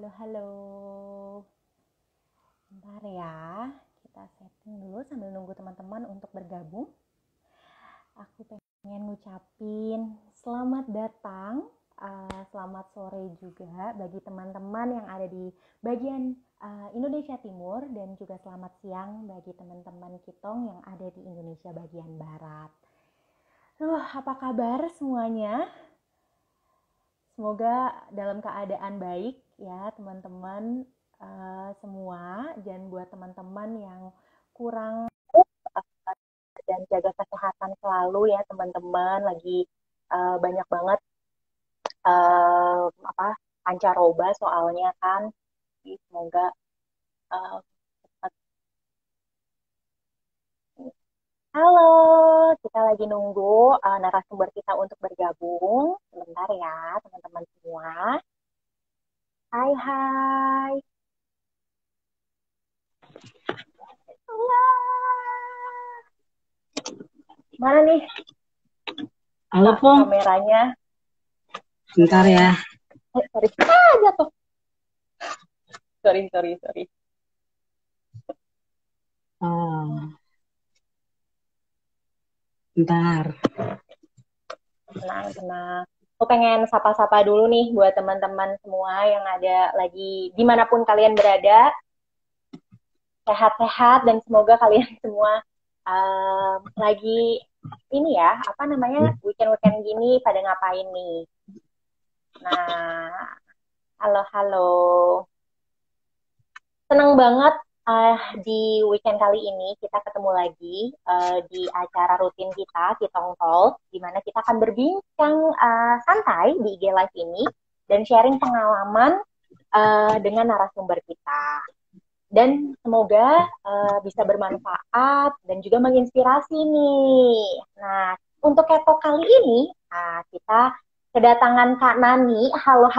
Halo, halo. Bentar ya, kita setting dulu sambil nunggu teman-teman untuk bergabung. Aku pengen ngucapin selamat datang, selamat sore juga bagi teman-teman yang ada di bagian Indonesia Timur, dan juga selamat siang bagi teman-teman Kitong yang ada di Indonesia bagian Barat. Apa kabar semuanya? Semoga dalam keadaan baik ya teman-teman semua, dan buat teman-teman yang kurang dan jaga kesehatan selalu ya teman-teman. Lagi banyak banget pancaroba soalnya kan. Jadi semoga cepat. Halo, kita lagi nunggu narasumber kita untuk bergabung. Sebentar ya teman-teman semua. Hai hai. Mana nih? Halo, Pong. Kameranya. Bentar ya. Sorry. Jatuh. Sorry. Bentar. Tenang. Aku pengen sapa-sapa dulu nih buat teman-teman semua yang ada lagi dimanapun kalian berada. Sehat-sehat dan semoga kalian semua lagi ini ya, weekend gini pada ngapain nih. Nah, halo. Seneng banget di weekend kali ini kita ketemu lagi di acara rutin kita, Kitong Talk, di mana kita akan berbincang santai di IG Live ini dan sharing pengalaman dengan narasumber kita. Dan semoga bisa bermanfaat dan juga menginspirasi nih. Nah, untuk kepo kali ini, kita kedatangan Kak Nani. Halo.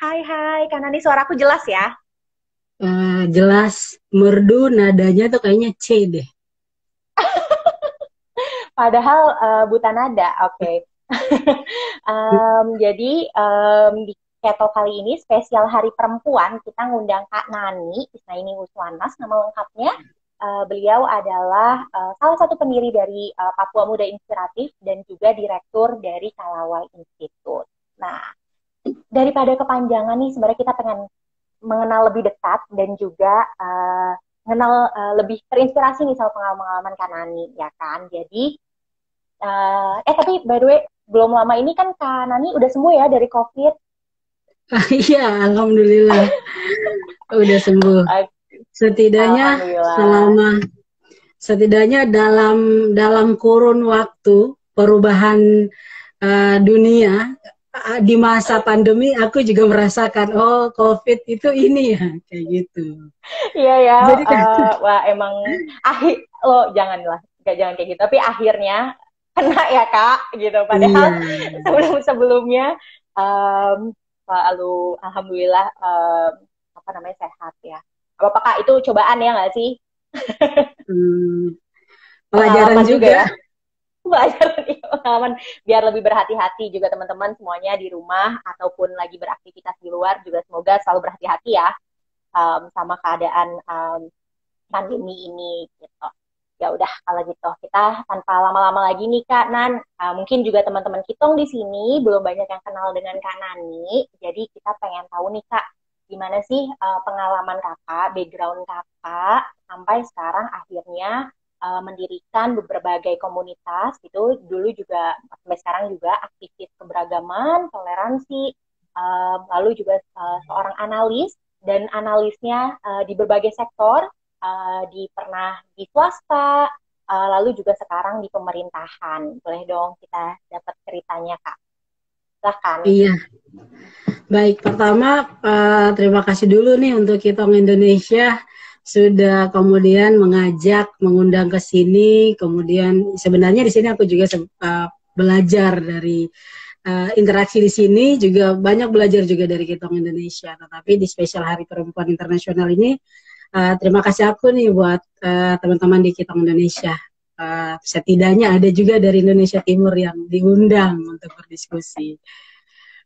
Hai, Kak Nani, suaraku jelas ya? Jelas, merdu nadanya tuh kayaknya C deh. Padahal buta nada, oke. Jadi di Keto kali ini spesial Hari Perempuan, kita ngundang Kak Nani Isnaini Uswanas, nama lengkapnya. Beliau adalah salah satu pendiri dari Papua Muda Inspiratif dan juga direktur dari Kalawai Institute. Nah, daripada kepanjangan nih, sebenarnya kita pengen mengenal lebih dekat dan juga mengenal lebih terinspirasi nih sama pengalaman Kak Nani, ya kan? Jadi, tapi by the way, belum lama ini kan Kak Nani udah sembuh ya dari COVID? Iya, alhamdulillah. Udah sembuh. Setidaknya dalam kurun waktu perubahan dunia di masa pandemi, aku juga merasakan COVID itu ini ya, kayak gitu. Iya ya. Jadi wah emang jangan kayak gitu. Tapi akhirnya kena ya Kak, gitu. Padahal sebelumnya lalu alhamdulillah sehat ya. Apa Kak, itu cobaan ya nggak sih? Pelajaran juga ya. Pengalaman biar lebih berhati-hati juga teman-teman semuanya di rumah ataupun lagi beraktivitas di luar, juga semoga selalu berhati-hati ya sama keadaan pandemi ini gitu. Ya udah, kalau gitu kita tanpa lama-lama lagi nih Kak Nan, mungkin juga teman-teman Kitong di sini belum banyak yang kenal dengan Kak Nani, jadi kita pengen tahu nih Kak, gimana sih pengalaman Kakak, background Kakak sampai sekarang akhirnya mendirikan berbagai komunitas gitu. Dulu juga sampai sekarang juga aktivis keberagaman, toleransi, lalu juga seorang analis, dan analisnya di berbagai sektor, pernah di swasta, lalu juga sekarang di pemerintahan. Boleh dong kita dapat ceritanya Kak? Silahkan. Iya. Baik, pertama terima kasih dulu nih untuk Kitong Indonesia sudah kemudian mengundang ke sini. Kemudian sebenarnya di sini aku juga belajar dari interaksi di sini, juga banyak belajar juga dari Kitong Indonesia. Tetapi di spesial Hari Perempuan Internasional ini, terima kasih aku nih buat teman-teman di Kitong Indonesia. Setidaknya ada juga dari Indonesia Timur yang diundang untuk berdiskusi.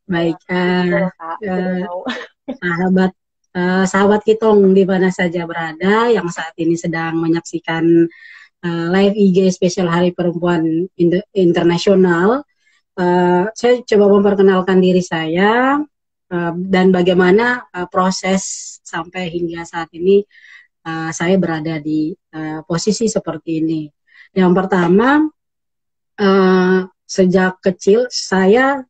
Baik, Gitu loh, Kak. Jadi eh, mau. sahabat sahabat Kitong di mana saja berada yang saat ini sedang menyaksikan live IG spesial Hari Perempuan Internasional. Saya coba memperkenalkan diri saya dan bagaimana proses sampai hingga saat ini saya berada di posisi seperti ini. Yang pertama, sejak kecil saya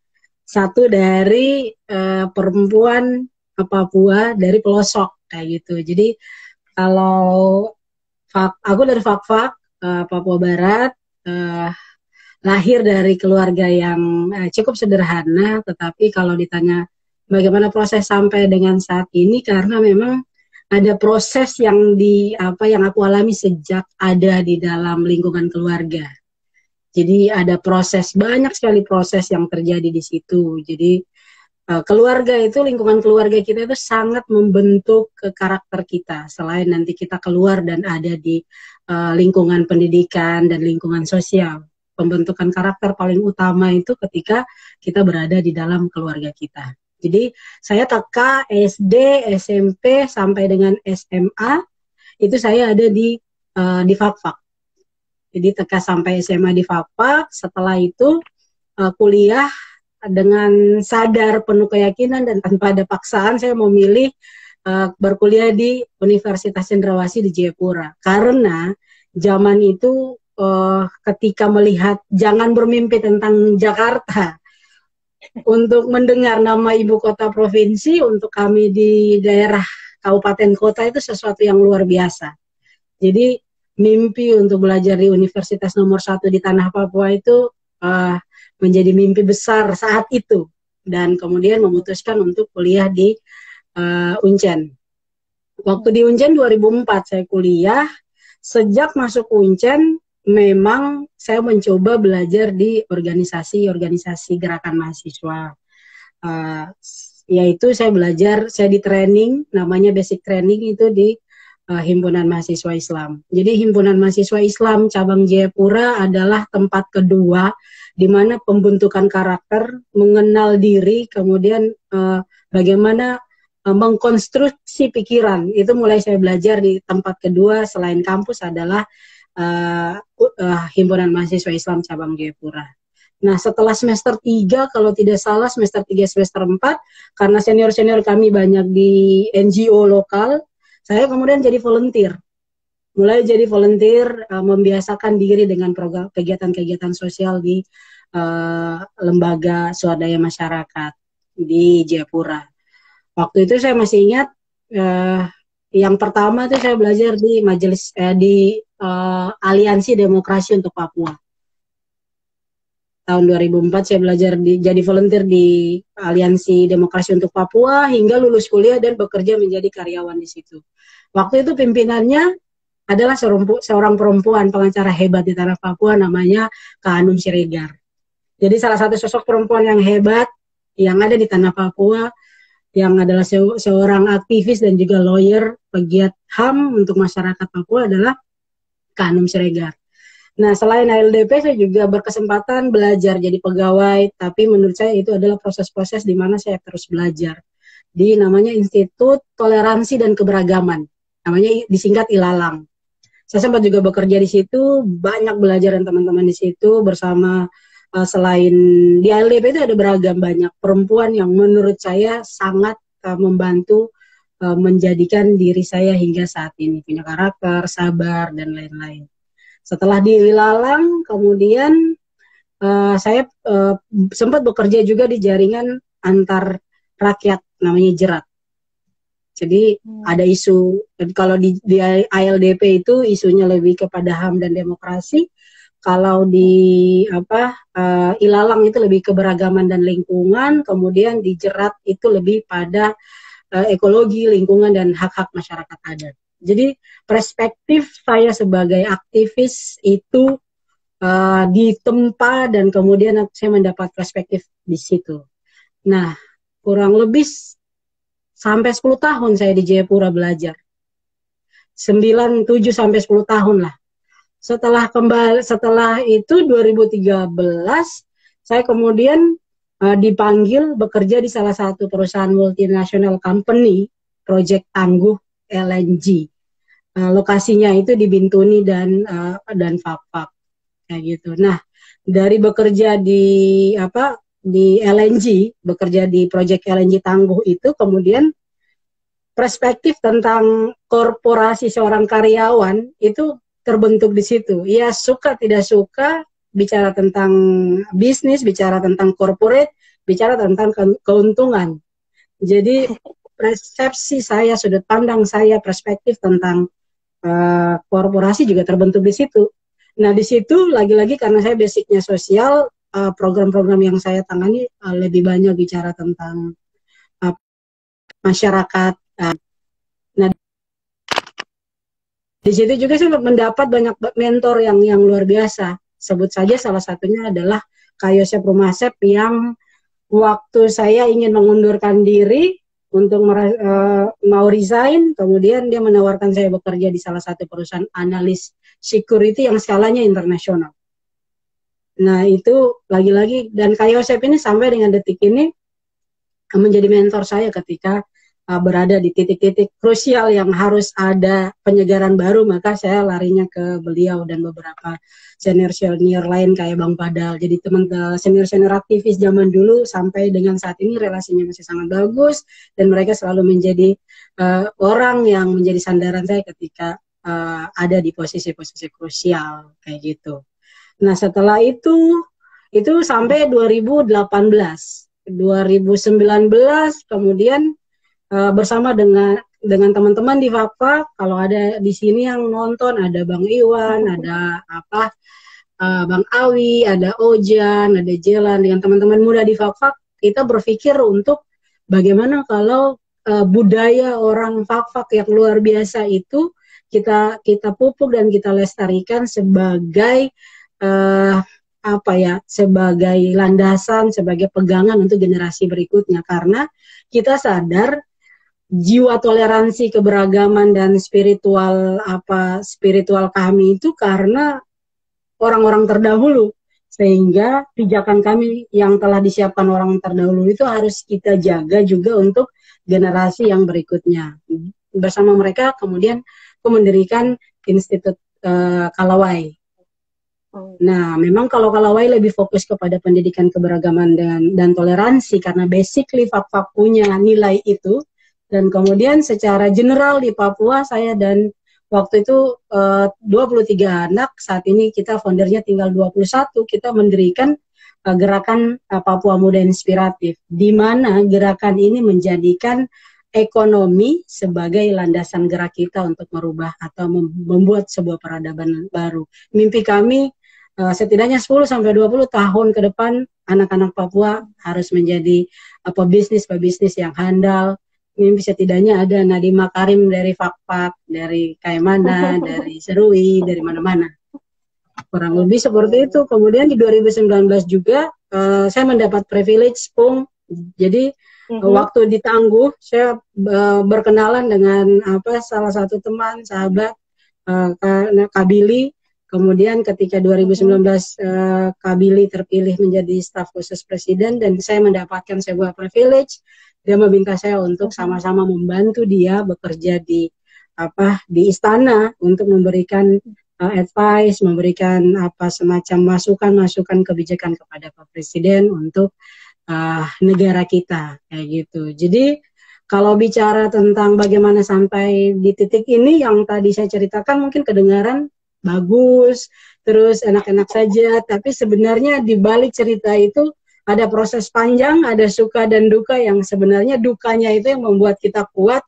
satu dari perempuan Papua dari pelosok kayak gitu. Jadi kalau aku dari Fak-Fak, Papua Barat, uh, lahir dari keluarga yang cukup sederhana, tetapi kalau ditanya bagaimana proses sampai dengan saat ini, karena memang ada proses yang yang aku alami sejak ada di dalam lingkungan keluarga. Jadi ada proses, banyak sekali proses yang terjadi di situ. Jadi keluarga itu, lingkungan keluarga kita itu sangat membentuk karakter kita. Selain nanti kita keluar dan ada di lingkungan pendidikan dan lingkungan sosial. Pembentukan karakter paling utama itu ketika kita berada di dalam keluarga kita. Jadi saya TK, SD, SMP sampai dengan SMA itu saya ada di Fakfak. Jadi TK sampai SMA di Fakfak. Setelah itu kuliah dengan sadar penuh keyakinan dan tanpa ada paksaan saya memilih berkuliah di Universitas Cendrawasih di Jayapura. Karena zaman itu ketika melihat jangan bermimpi tentang Jakarta, untuk mendengar nama ibu kota provinsi untuk kami di daerah kabupaten kota itu sesuatu yang luar biasa. Jadi mimpi untuk belajar di universitas nomor 1 di tanah Papua itu menjadi mimpi besar saat itu. Dan kemudian memutuskan untuk kuliah di Uncen. Waktu di Uncen 2004 saya kuliah. Sejak masuk Uncen memang saya mencoba belajar di organisasi gerakan mahasiswa. Yaitu saya belajar, saya di training, namanya basic training itu di Himpunan Mahasiswa Islam. Jadi Himpunan Mahasiswa Islam cabang Jayapura adalah tempat kedua di mana pembentukan karakter, mengenal diri, kemudian bagaimana mengkonstruksi pikiran. Itu mulai saya belajar di tempat kedua selain kampus adalah Himpunan Mahasiswa Islam cabang Jayapura. Nah, setelah semester 3, kalau tidak salah semester 3, semester 4, karena senior-senior kami banyak di NGO lokal, saya kemudian jadi volunteer. Mulai jadi volunteer, membiasakan diri dengan program kegiatan-kegiatan sosial di lembaga swadaya masyarakat di Jayapura. Waktu itu saya masih ingat, yang pertama itu saya belajar di majelis di Aliansi Demokrasi untuk Papua. Tahun 2004 saya belajar jadi volunteer di Aliansi Demokrasi untuk Papua hingga lulus kuliah dan bekerja menjadi karyawan di situ. Waktu itu pimpinannya adalah seorang perempuan pengacara hebat di tanah Papua namanya Kak Anum Siregar. Jadi salah satu sosok perempuan yang hebat yang ada di tanah Papua, yang adalah seorang aktivis dan juga lawyer pegiat HAM untuk masyarakat Papua adalah Kak Anum Siregar. Nah, selain ALDP, saya juga berkesempatan belajar jadi pegawai, tapi menurut saya itu adalah proses-proses di mana saya terus belajar. Di namanya Institut Toleransi dan Keberagaman, namanya disingkat ILALANG. Saya sempat juga bekerja di situ, banyak belajar dengan teman-teman di situ bersama selain di ALDP itu ada beragam banyak perempuan yang menurut saya sangat membantu menjadikan diri saya hingga saat ini punya karakter, sabar dan lain-lain. Setelah di Ilalang, kemudian saya sempat bekerja juga di jaringan antar rakyat namanya Jerat. Jadi ada isu, kalau di ALDP itu isunya lebih kepada HAM dan demokrasi. Kalau di Ilalang itu lebih keberagaman dan lingkungan. Kemudian di Jerat itu lebih pada ekologi, lingkungan dan hak-hak masyarakat adat. Jadi perspektif saya sebagai aktivis itu ditempa dan kemudian saya mendapat perspektif di situ. Nah, kurang lebih sampai 10 tahun saya di Jayapura belajar. 7 sampai 10 tahun lah. Setelah itu 2013 saya kemudian dipanggil bekerja di salah satu perusahaan multinational company, Project Tangguh LNG. Lokasinya itu di Bintuni dan Fakfak kayak gitu. Nah, dari bekerja di LNG, bekerja di Project LNG Tangguh itu, kemudian perspektif tentang korporasi seorang karyawan itu terbentuk di situ. Ia suka tidak suka bicara tentang bisnis, bicara tentang corporate, bicara tentang keuntungan. Jadi persepsi saya, sudut pandang saya, perspektif tentang korporasi juga terbentuk di situ. Nah, di situ lagi-lagi karena saya basicnya sosial, program-program yang saya tangani lebih banyak bicara tentang masyarakat. Nah, di situ juga saya mendapat banyak mentor yang luar biasa. Sebut saja salah satunya adalah Kak Yosep Rumasep yang waktu saya ingin mengundurkan diri untuk mau resign, kemudian dia menawarkan saya bekerja di salah satu perusahaan analis security yang skalanya internasional. Nah, itu lagi-lagi, dan Kak Yosep ini sampai dengan detik ini menjadi mentor saya ketika berada di titik-titik krusial yang harus ada penyegaran baru, maka saya larinya ke beliau dan beberapa senior-senior lain kayak Bang Padal. Jadi teman senior-senior aktivis zaman dulu sampai dengan saat ini relasinya masih sangat bagus, dan mereka selalu menjadi orang yang menjadi sandaran saya ketika ada di posisi-posisi krusial kayak gitu. Nah, setelah itu sampai 2018. 2019 kemudian bersama dengan teman-teman di Fakfak, kalau ada di sini yang nonton, ada Bang Iwan, ada Bang Awi, ada Ojan, ada Jelan, dengan teman-teman muda di Fakfak, kita berpikir untuk bagaimana kalau budaya orang Fakfak yang luar biasa itu kita pupuk dan kita lestarikan sebagai sebagai landasan, sebagai pegangan untuk generasi berikutnya, karena kita sadar jiwa toleransi, keberagaman dan spiritual kami itu karena orang-orang terdahulu, sehingga pijakan kami yang telah disiapkan orang terdahulu itu harus kita jaga juga untuk generasi yang berikutnya. Bersama mereka kemudian mendirikan Institut Kalawai. Nah, memang kalau Kalawai lebih fokus kepada pendidikan keberagaman dan toleransi karena basically Fakfak punya nilai itu. Dan kemudian secara general di Papua saya dan waktu itu 23 anak, saat ini kita foundernya tinggal 21, kita mendirikan gerakan Papua Muda Inspiratif, di mana gerakan ini menjadikan ekonomi sebagai landasan gerak kita untuk merubah atau membuat sebuah peradaban baru. Mimpi kami setidaknya 10-20 tahun ke depan anak-anak Papua harus menjadi pebisnis yang handal. Mimpi setidaknya ada Nadiem Makarim dari Fakfak, dari Kaimana, dari Serui, dari mana-mana. Kurang lebih seperti itu. Kemudian di 2019 juga saya mendapat privilege, Pung. Jadi waktu di Tangguh saya berkenalan dengan salah satu teman, sahabat Kak Billy. Kemudian ketika 2019 Kak Billy terpilih menjadi staf khusus presiden dan saya mendapatkan sebuah privilege, dia meminta saya untuk sama-sama membantu dia bekerja di istana untuk memberikan advice, memberikan semacam masukan kebijakan kepada Pak Presiden untuk negara kita kayak gitu. Jadi kalau bicara tentang bagaimana sampai di titik ini yang tadi saya ceritakan mungkin kedengaran bagus, terus enak-enak saja, tapi sebenarnya di balik cerita itu ada proses panjang, ada suka dan duka yang sebenarnya dukanya itu yang membuat kita kuat,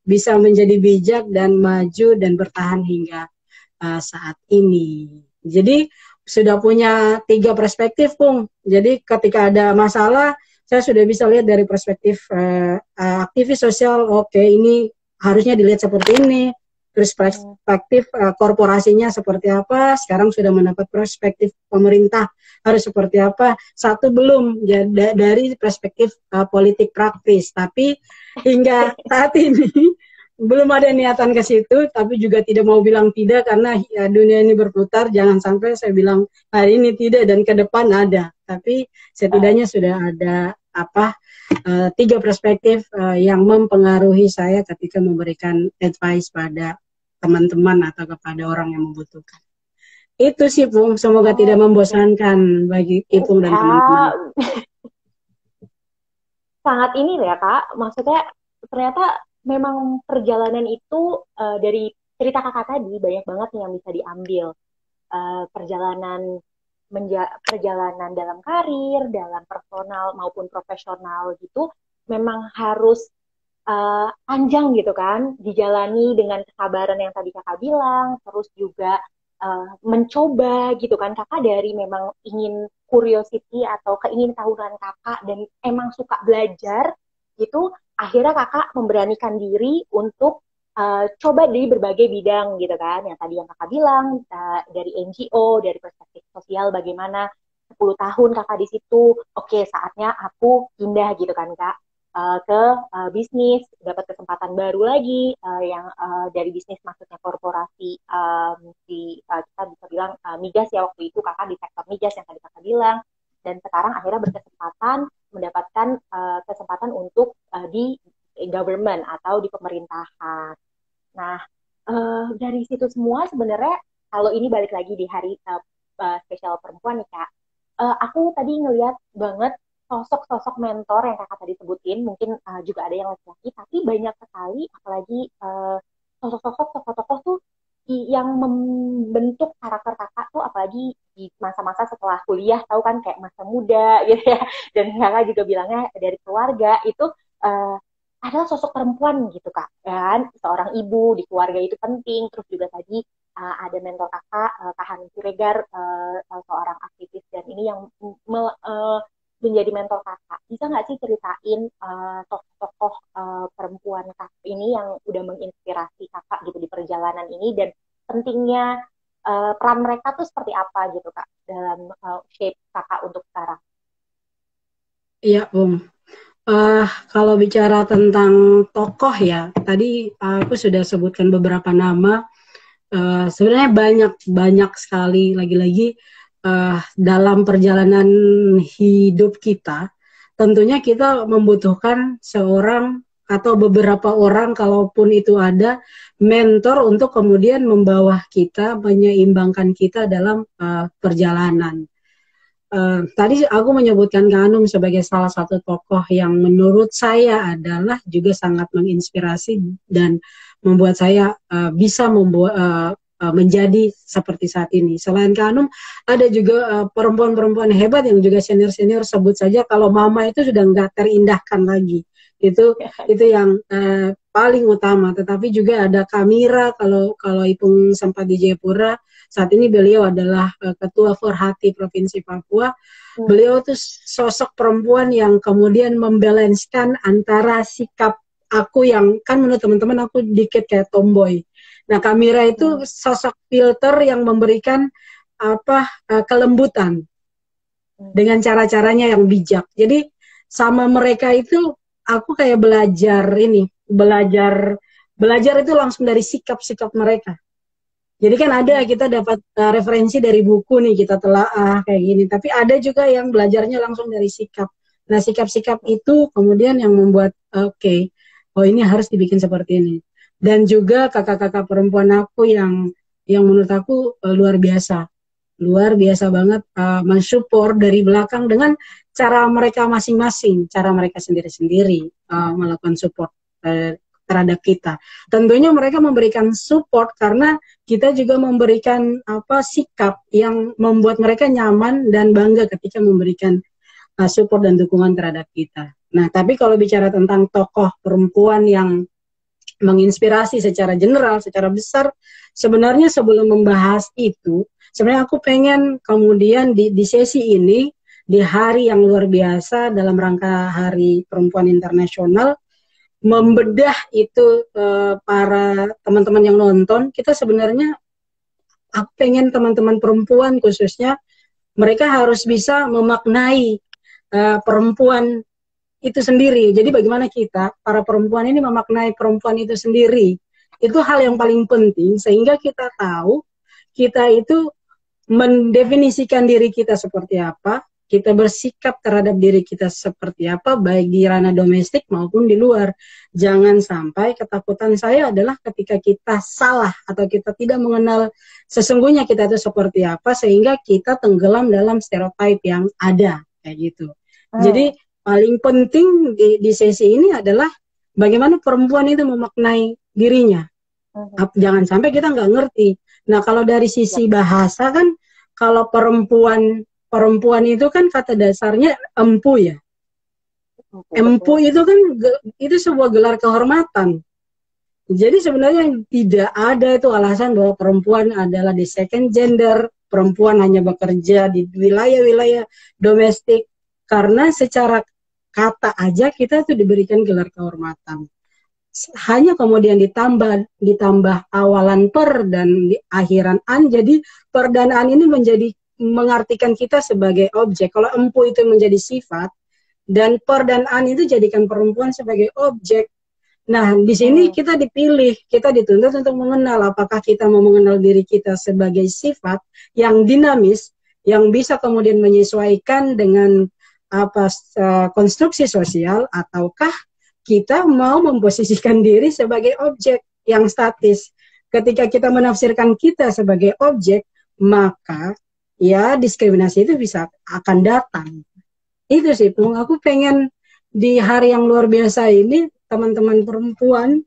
bisa menjadi bijak dan maju dan bertahan hingga saat ini. Jadi sudah punya 3 perspektif, Pung. Jadi ketika ada masalah, saya sudah bisa lihat dari perspektif aktivis sosial, oke, ini harusnya dilihat seperti ini. Terus perspektif korporasinya seperti apa, sekarang sudah mendapat perspektif pemerintah harus seperti apa. Satu belum ya, dari perspektif politik praktis, tapi hingga saat ini belum ada niatan ke situ, tapi juga tidak mau bilang tidak karena dunia ini berputar, jangan sampai saya bilang hari ini tidak dan ke depan ada. tapi setidaknya sudah ada tiga perspektif yang mempengaruhi saya ketika memberikan advice pada teman-teman atau kepada orang yang membutuhkan. Itu sih, Pung. Semoga tidak membosankan bagi Ipung dan teman-teman. Sangat ini ya, Kak. Maksudnya ternyata memang perjalanan itu dari cerita Kakak tadi banyak banget yang bisa diambil. Perjalanan dalam karir, dalam personal maupun profesional gitu, memang harus panjang gitu kan, dijalani dengan kesabaran yang tadi Kakak bilang, terus juga mencoba gitu kan. Kakak dari memang ingin curiosity atau keingintahuan Kakak dan emang suka belajar gitu, akhirnya Kakak memberanikan diri untuk coba di berbagai bidang gitu kan, yang tadi yang Kakak bilang dari NGO, dari perspektif sosial bagaimana 10 tahun Kakak di situ, oke saatnya aku pindah gitu kan Kak, ke bisnis, dapat kesempatan baru lagi yang dari bisnis maksudnya korporasi, kita bisa bilang migas ya, waktu itu Kakak di sektor migas yang tadi Kakak bilang, dan sekarang akhirnya berkesempatan mendapatkan kesempatan untuk di government atau di pemerintahan. Nah, dari situ semua sebenarnya kalau ini balik lagi di hari spesial perempuan nih Kak, aku tadi ngeliat banget sosok-sosok mentor yang Kakak tadi sebutin, mungkin juga ada yang laki-laki, tapi banyak sekali, apalagi sosok-sosok tokoh-tokoh tuh yang membentuk karakter Kakak tuh, apalagi di masa-masa setelah kuliah, tahu kan kayak masa muda gitu ya, dan Kakak juga bilangnya dari keluarga itu adalah sosok perempuan gitu Kak, dan seorang ibu di keluarga itu penting. Terus juga tadi ada mentor Kakak, Kak Hani Siregar, seorang aktivis, dan ini yang menjadi mentor Kakak. Bisa nggak sih ceritain tokoh-tokoh perempuan Kakak ini yang udah menginspirasi Kakak gitu di perjalanan ini, dan pentingnya peran mereka tuh seperti apa gitu Kak dalam shape Kakak untuk sekarang? Iya, kalau bicara tentang tokoh ya, tadi aku sudah sebutkan beberapa nama. Sebenarnya banyak sekali, lagi-lagi dalam perjalanan hidup kita, tentunya kita membutuhkan seorang atau beberapa orang, kalaupun itu ada, mentor untuk kemudian membawa kita, menyeimbangkan kita dalam perjalanan. Tadi aku menyebutkan Kak Anum sebagai salah satu tokoh yang menurut saya adalah juga sangat menginspirasi dan membuat saya bisa menjadi seperti saat ini. Selain Kak Anum, ada juga perempuan-perempuan hebat yang juga senior-senior, sebut saja kalau Mama itu sudah nggak terindahkan lagi. Itu yang paling utama. Tetapi juga ada Kamira, kalau Ipung sempat di Jayapura. Saat ini beliau adalah Ketua Forhati Provinsi Papua. Beliau tuh sosok perempuan yang kemudian membalanskan antara sikap aku yang, kan menurut teman-teman aku dikit kayak tomboy. Nah, Kamira itu sosok filter yang memberikan kelembutan dengan cara-caranya yang bijak. Jadi sama mereka itu aku kayak belajar itu langsung dari sikap-sikap mereka. Jadi kan ada kita dapat referensi dari buku nih, kita telaah kayak gini, tapi ada juga yang belajarnya langsung dari sikap. Nah, sikap-sikap itu kemudian yang membuat oh ini harus dibikin seperti ini. Dan juga kakak-kakak perempuan aku yang menurut aku luar biasa banget mensupport dari belakang dengan cara mereka masing-masing, cara mereka sendiri-sendiri melakukan support terhadap kita. Tentunya mereka memberikan support karena kita juga memberikan sikap yang membuat mereka nyaman dan bangga ketika memberikan support dan dukungan terhadap kita. Nah, tapi kalau bicara tentang tokoh perempuan yang menginspirasi secara general, secara besar, sebenarnya sebelum membahas itu, sebenarnya aku pengen kemudian di sesi ini, di hari yang luar biasa dalam rangka Hari Perempuan Internasional, membedah itu para teman-teman yang nonton. Kita sebenarnya aku pengen teman-teman perempuan khususnya mereka harus bisa memaknai perempuan itu sendiri. Jadi bagaimana kita para perempuan ini memaknai perempuan itu sendiri, itu hal yang paling penting, sehingga kita tahu kita itu mendefinisikan diri kita seperti apa, kita bersikap terhadap diri kita seperti apa, baik di ranah domestik maupun di luar. Jangan sampai ketakutan saya adalah ketika kita salah atau kita tidak mengenal sesungguhnya kita itu seperti apa, sehingga kita tenggelam dalam stereotip yang ada, kayak gitu. Jadi paling penting di sesi ini adalah bagaimana perempuan itu memaknai dirinya. Jangan sampai kita nggak ngerti. Nah, kalau dari sisi bahasa kan, kalau perempuan itu kan kata dasarnya empu ya. Empu itu kan itu sebuah gelar kehormatan. Jadi sebenarnya tidak ada itu alasan bahwa perempuan adalah di second gender, perempuan hanya bekerja di wilayah-wilayah domestik, karena secara kata aja kita tuh diberikan gelar kehormatan. Hanya kemudian ditambah awalan per dan di akhiran an, jadi per dan an ini mengartikan kita sebagai objek. Kalau empu itu menjadi sifat, dan per dan an itu jadikan perempuan sebagai objek. Nah, di sini kita dipilih, kita dituntut untuk mengenal apakah kita mau mengenal diri kita sebagai sifat yang dinamis, yang bisa kemudian menyesuaikan dengan konstruksi sosial, ataukah kita mau memposisikan diri sebagai objek yang statis. Ketika kita menafsirkan kita sebagai objek, maka ya diskriminasi itu akan datang. Itu sih, Pung. Aku pengen di hari yang luar biasa ini teman-teman perempuan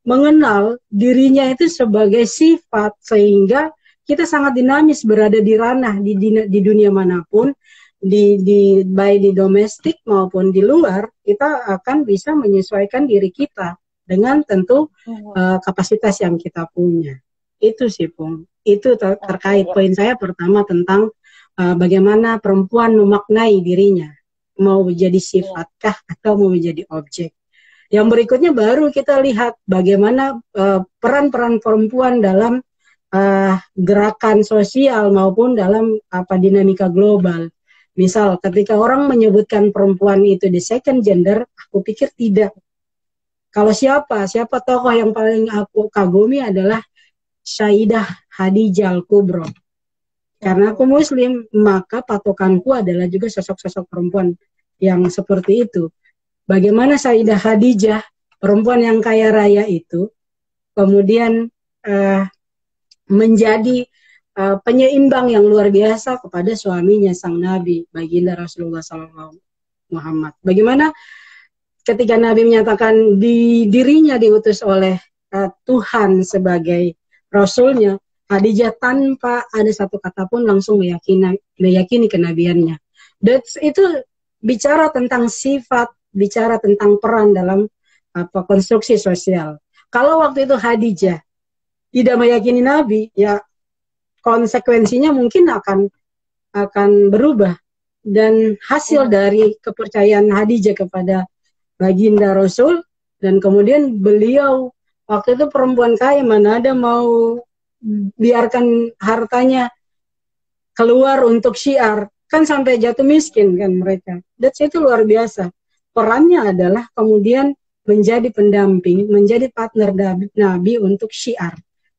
mengenal dirinya itu sebagai sifat, sehingga kita sangat dinamis berada di ranah di dunia manapun, baik di domestik maupun di luar, kita akan bisa menyesuaikan diri kita dengan tentu kapasitas yang kita punya. Itu sih, Pung. Itu terkait poin saya pertama tentang bagaimana perempuan memaknai dirinya, mau menjadi sifatkah atau mau menjadi objek. Yang berikutnya baru kita lihat bagaimana peran-peran perempuan dalam gerakan sosial maupun dalam dinamika global. Misal ketika orang menyebutkan perempuan itu di second gender, aku pikir tidak. Kalau siapa tokoh yang paling aku kagumi adalah Sayyidah Khadijah Al-Kubra. Karena aku muslim, maka patokanku adalah juga sosok-sosok perempuan yang seperti itu. Bagaimana Sayyidah Khadijah, perempuan yang kaya raya itu, kemudian menjadi penyeimbang yang luar biasa kepada suaminya sang Nabi, baginda Rasulullah SAW Muhammad. Bagaimana ketika Nabi menyatakan dirinya diutus oleh Tuhan sebagai Rasulnya, Khadijah tanpa ada satu kata pun langsung meyakini kenabiannya. Dan itu bicara tentang sifat, bicara tentang peran dalam konstruksi sosial. Kalau waktu itu Khadijah tidak meyakini Nabi, ya konsekuensinya mungkin akan berubah. Dan hasil dari kepercayaan Khadijah kepada baginda Rasul, dan kemudian beliau waktu itu perempuan kaya, mana ada mau biarkan hartanya keluar untuk syiar, kan sampai jatuh miskin kan mereka. That's itu luar biasa. Perannya adalah kemudian menjadi pendamping, menjadi partner Nabi untuk syiar.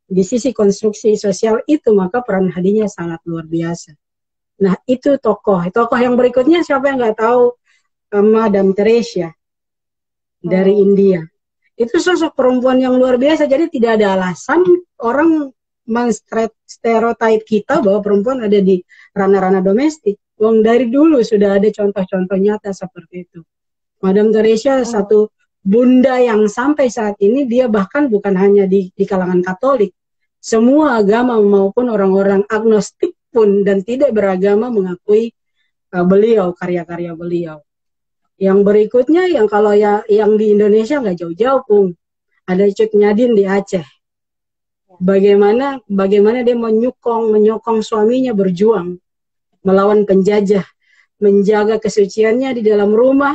Di sisi konstruksi sosial itu, maka peran Khadijah sangat luar biasa. Nah, itu tokoh yang berikutnya siapa yang nggak tahu, Madam Teresa dari India. Itu sosok perempuan yang luar biasa. Jadi tidak ada alasan orang menstereotip kita bahwa perempuan ada di ranah-ranah domestik. Wong dari dulu sudah ada contoh-contoh nyata seperti itu. Madam Teresa satu bunda yang sampai saat ini dia bahkan bukan hanya di kalangan Katolik, semua agama maupun orang-orang agnostik pun dan tidak beragama mengakui beliau, karya-karya beliau. Yang berikutnya yang kalau yang di Indonesia nggak jauh-jauh, Pung, ada Cut Nyadin di Aceh. Bagaimana dia menyokong suaminya berjuang melawan penjajah, menjaga kesuciannya di dalam rumah.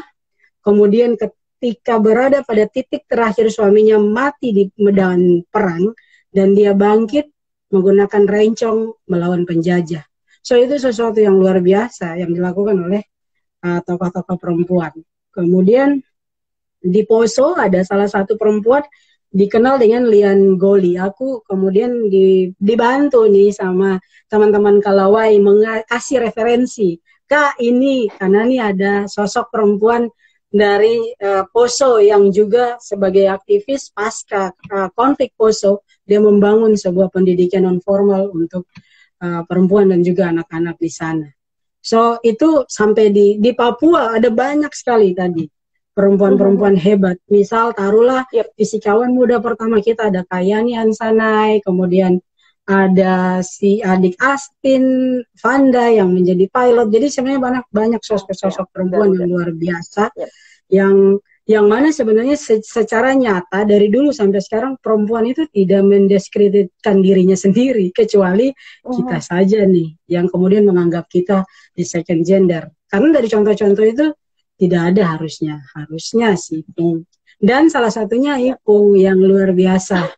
Kemudian ketika berada pada titik terakhir suaminya mati di medan perang, dan dia bangkit menggunakan rencong melawan penjajah. So itu sesuatu yang luar biasa yang dilakukan oleh tokoh-tokoh perempuan. Kemudian di Poso ada salah satu perempuan dikenal dengan Lian Goli. Aku kemudian dibantu nih sama teman-teman Kalawai mengasih referensi Kak, ini karena nih ada sosok perempuan dari Poso yang juga sebagai aktivis pasca konflik Poso, dia membangun sebuah pendidikan non formal untuk perempuan dan juga anak-anak di sana. So itu sampai di Papua ada banyak sekali tadi perempuan-perempuan hebat. Misal taruhlah fisikawan muda pertama kita ada Kayani Hansanai, kemudian ada si adik Astin Vanda yang menjadi pilot. Jadi sebenarnya banyak sosok-sosok perempuan yang luar biasa yang mana sebenarnya secara nyata dari dulu sampai sekarang perempuan itu tidak mendiskreditkan dirinya sendiri, kecuali kita saja nih yang kemudian menganggap kita di second gender. Karena dari contoh-contoh itu tidak ada harusnya sih. Dan salah satunya Ipung yang luar biasa,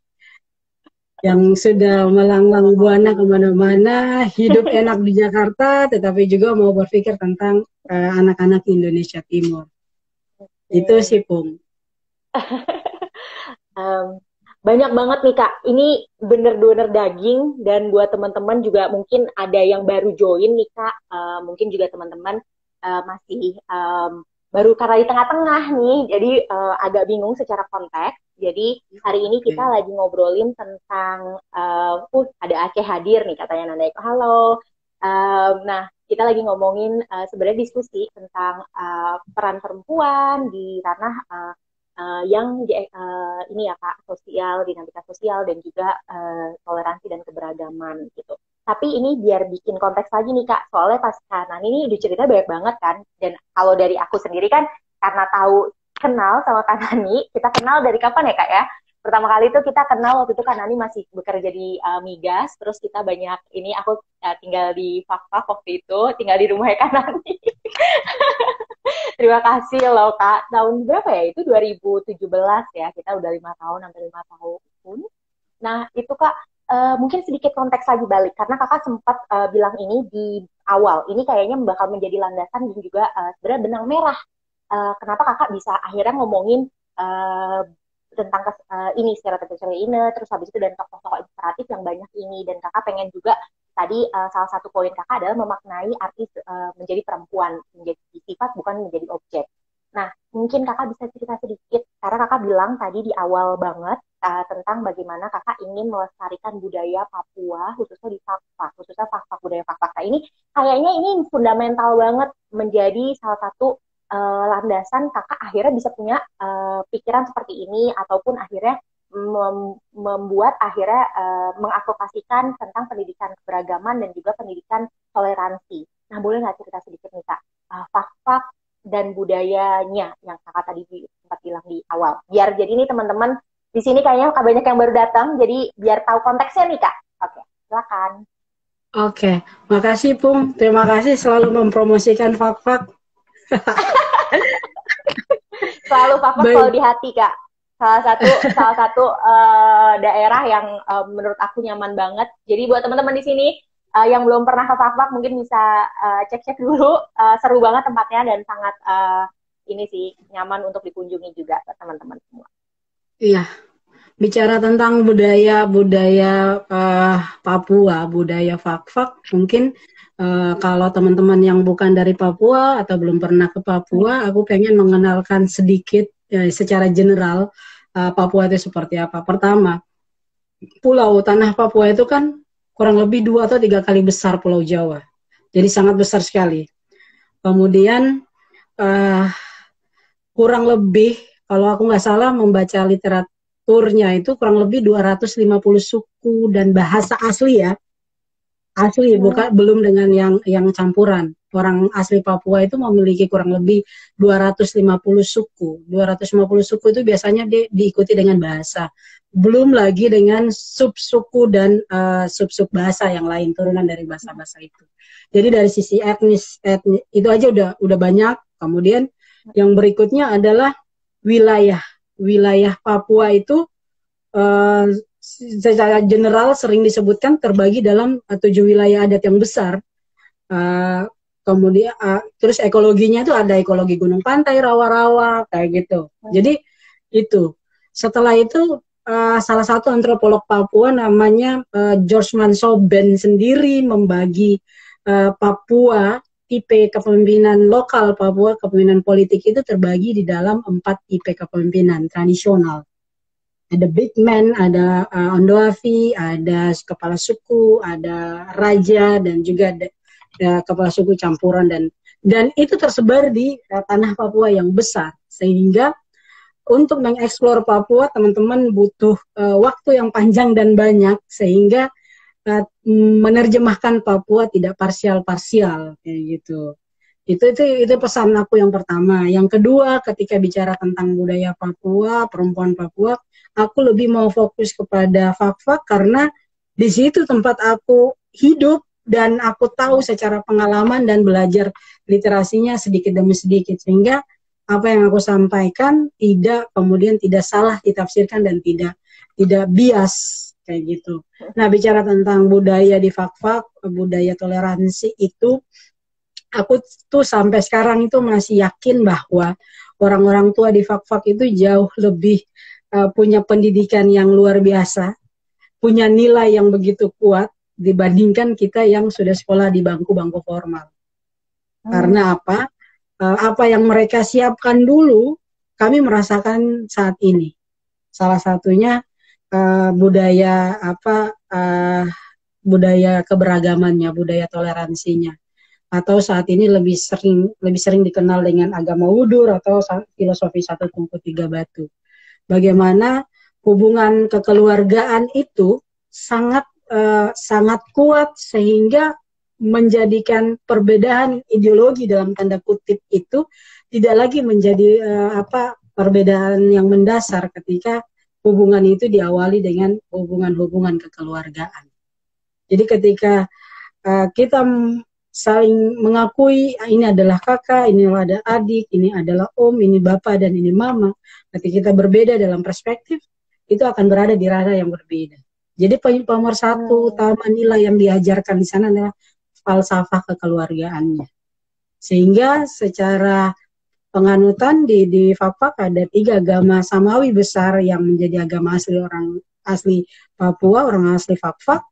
yang sudah melanglang buana kemana-mana, hidup enak di Jakarta, tetapi juga mau berpikir tentang anak-anak Indonesia Timur. Itu sih, Pung. Banyak banget nih, Kak. Ini bener-bener daging, dan buat teman-teman juga mungkin ada yang baru join nih, Kak. Mungkin juga teman-teman masih baru karena di tengah-tengah nih, jadi agak bingung secara konteks. Jadi hari ini kita lagi ngobrolin tentang ada Aceh hadir nih katanya Nanda Eko. Halo. Nah, kita lagi ngomongin sebenarnya diskusi tentang peran perempuan di ranah yang ini ya Kak, sosial, dinamika sosial, dan juga toleransi dan keberagaman gitu. Tapi ini biar bikin konteks lagi nih Kak, soalnya pas kanan ini udah cerita banyak banget kan, dan kalau dari aku sendiri kan karena tahu kenal sama Kak Nani, kita kenal dari kapan ya Kak ya? Pertama kali itu kita kenal waktu itu Kak Nani masih bekerja di Migas, terus kita banyak ini, aku tinggal di Fakfak waktu itu, tinggal di rumahnya Kak Nani. Terima kasih loh Kak. Tahun berapa ya? Itu 2017 ya, kita udah 5 tahun, hampir 5 tahun. Nah itu Kak, mungkin sedikit konteks lagi balik, karena kakak sempat bilang ini di awal, ini kayaknya bakal menjadi landasan dan juga sebenarnya benang merah. Kenapa kakak bisa akhirnya ngomongin tentang ini stereotip ini, terus habis itu dan tokoh-tokoh inspiratif yang banyak ini, dan kakak pengen juga tadi salah satu poin kakak adalah memaknai arti menjadi perempuan, menjadi sifat bukan menjadi objek. Nah, mungkin kakak bisa cerita sedikit, karena kakak bilang tadi di awal banget tentang bagaimana kakak ingin melestarikan budaya Papua, khususnya di Fakfak, khususnya Fakfak, budaya Fakfak. Nah, ini kayaknya ini fundamental banget menjadi salah satu landasan kakak akhirnya bisa punya pikiran seperti ini, ataupun akhirnya membuat akhirnya mengadvokasikan tentang pendidikan keberagaman dan juga pendidikan toleransi. Nah, boleh nggak cerita sedikit nih Kak, Fakfak dan budayanya yang kakak tadi sempat bilang di awal. Biar jadi ini teman-teman di sini kayaknya banyak yang baru datang, jadi biar tahu konteksnya nih Kak. Oke, silakan. Oke, makasih Pung. Terima kasih selalu mempromosikan Fakfak. Selalu Fakfak selalu di hati Kak. Salah satu daerah yang menurut aku nyaman banget. Jadi buat teman-teman di sini yang belum pernah ke Fakfak mungkin bisa cek-cek dulu, seru banget tempatnya dan sangat ini sih nyaman untuk dikunjungi juga teman-teman semua. Iya, bicara tentang budaya Papua, budaya Fakfak, mungkin kalau teman-teman yang bukan dari Papua atau belum pernah ke Papua, aku pengen mengenalkan sedikit secara general Papua itu seperti apa. Pertama, tanah Papua itu kan kurang lebih 2 atau 3 kali besar Pulau Jawa. Jadi sangat besar sekali. Kemudian kurang lebih, kalau aku nggak salah membaca literaturnya itu kurang lebih 250 suku dan bahasa asli ya. Asli, bukan belum dengan yang campuran. Orang asli Papua itu memiliki kurang lebih 250 suku. 250 suku itu biasanya diikuti dengan bahasa. Belum lagi dengan sub-suku dan sub-sub bahasa yang lain, turunan dari bahasa-bahasa itu. Jadi dari sisi etnis itu aja udah banyak. Kemudian yang berikutnya adalah wilayah. Wilayah Papua itu secara general sering disebutkan terbagi dalam 7 wilayah adat yang besar. Kemudian terus ekologinya itu ada ekologi gunung pantai, rawa-rawa kayak gitu. Jadi itu. Setelah itu salah satu antropolog Papua namanya George Manso Ben sendiri membagi Papua tipe kepemimpinan lokal Papua, kepemimpinan politik itu terbagi di dalam 4 tipe kepemimpinan tradisional. Ada big man, ada ondoafi, ada kepala suku, ada raja, dan juga ada kepala suku campuran, dan itu tersebar di tanah Papua yang besar, sehingga untuk mengeksplor Papua teman-teman butuh waktu yang panjang dan banyak, sehingga menerjemahkan Papua tidak parsial-parsial kayak gitu. Itu pesan aku yang pertama. Yang kedua, ketika bicara tentang budaya Papua, perempuan Papua, aku lebih mau fokus kepada Fak-Fak karena di situ tempat aku hidup dan aku tahu secara pengalaman dan belajar literasinya sedikit demi sedikit, sehingga apa yang aku sampaikan kemudian tidak salah ditafsirkan dan tidak bias kayak gitu. Nah, bicara tentang budaya di Fak-Fak, budaya toleransi itu, aku tuh sampai sekarang itu masih yakin bahwa orang-orang tua di Fak-Fak itu jauh lebih punya pendidikan yang luar biasa, punya nilai yang begitu kuat dibandingkan kita yang sudah sekolah di bangku-bangku formal. Karena apa? Apa yang mereka siapkan dulu, kami merasakan saat ini. Salah satunya budaya keberagamannya, budaya toleransinya, atau saat ini lebih sering dikenal dengan agama wudur atau filosofi 1 Tungku 3 Batu. Bagaimana hubungan kekeluargaan itu sangat kuat, sehingga menjadikan perbedaan ideologi dalam tanda kutip itu tidak lagi menjadi perbedaan yang mendasar ketika hubungan itu diawali dengan hubungan-hubungan kekeluargaan. Jadi ketika kita saling mengakui ini adalah kakak, ini adalah adik, ini adalah om, ini bapak, dan ini mama. Ketika kita berbeda dalam perspektif, itu akan berada di ranah yang berbeda. Jadi pemersatu utama nilai yang diajarkan di sana adalah falsafah kekeluargaannya. Sehingga secara penganutan di Fak-Fak ada 3 agama Samawi besar yang menjadi agama orang asli Papua, orang asli Fak-Fak.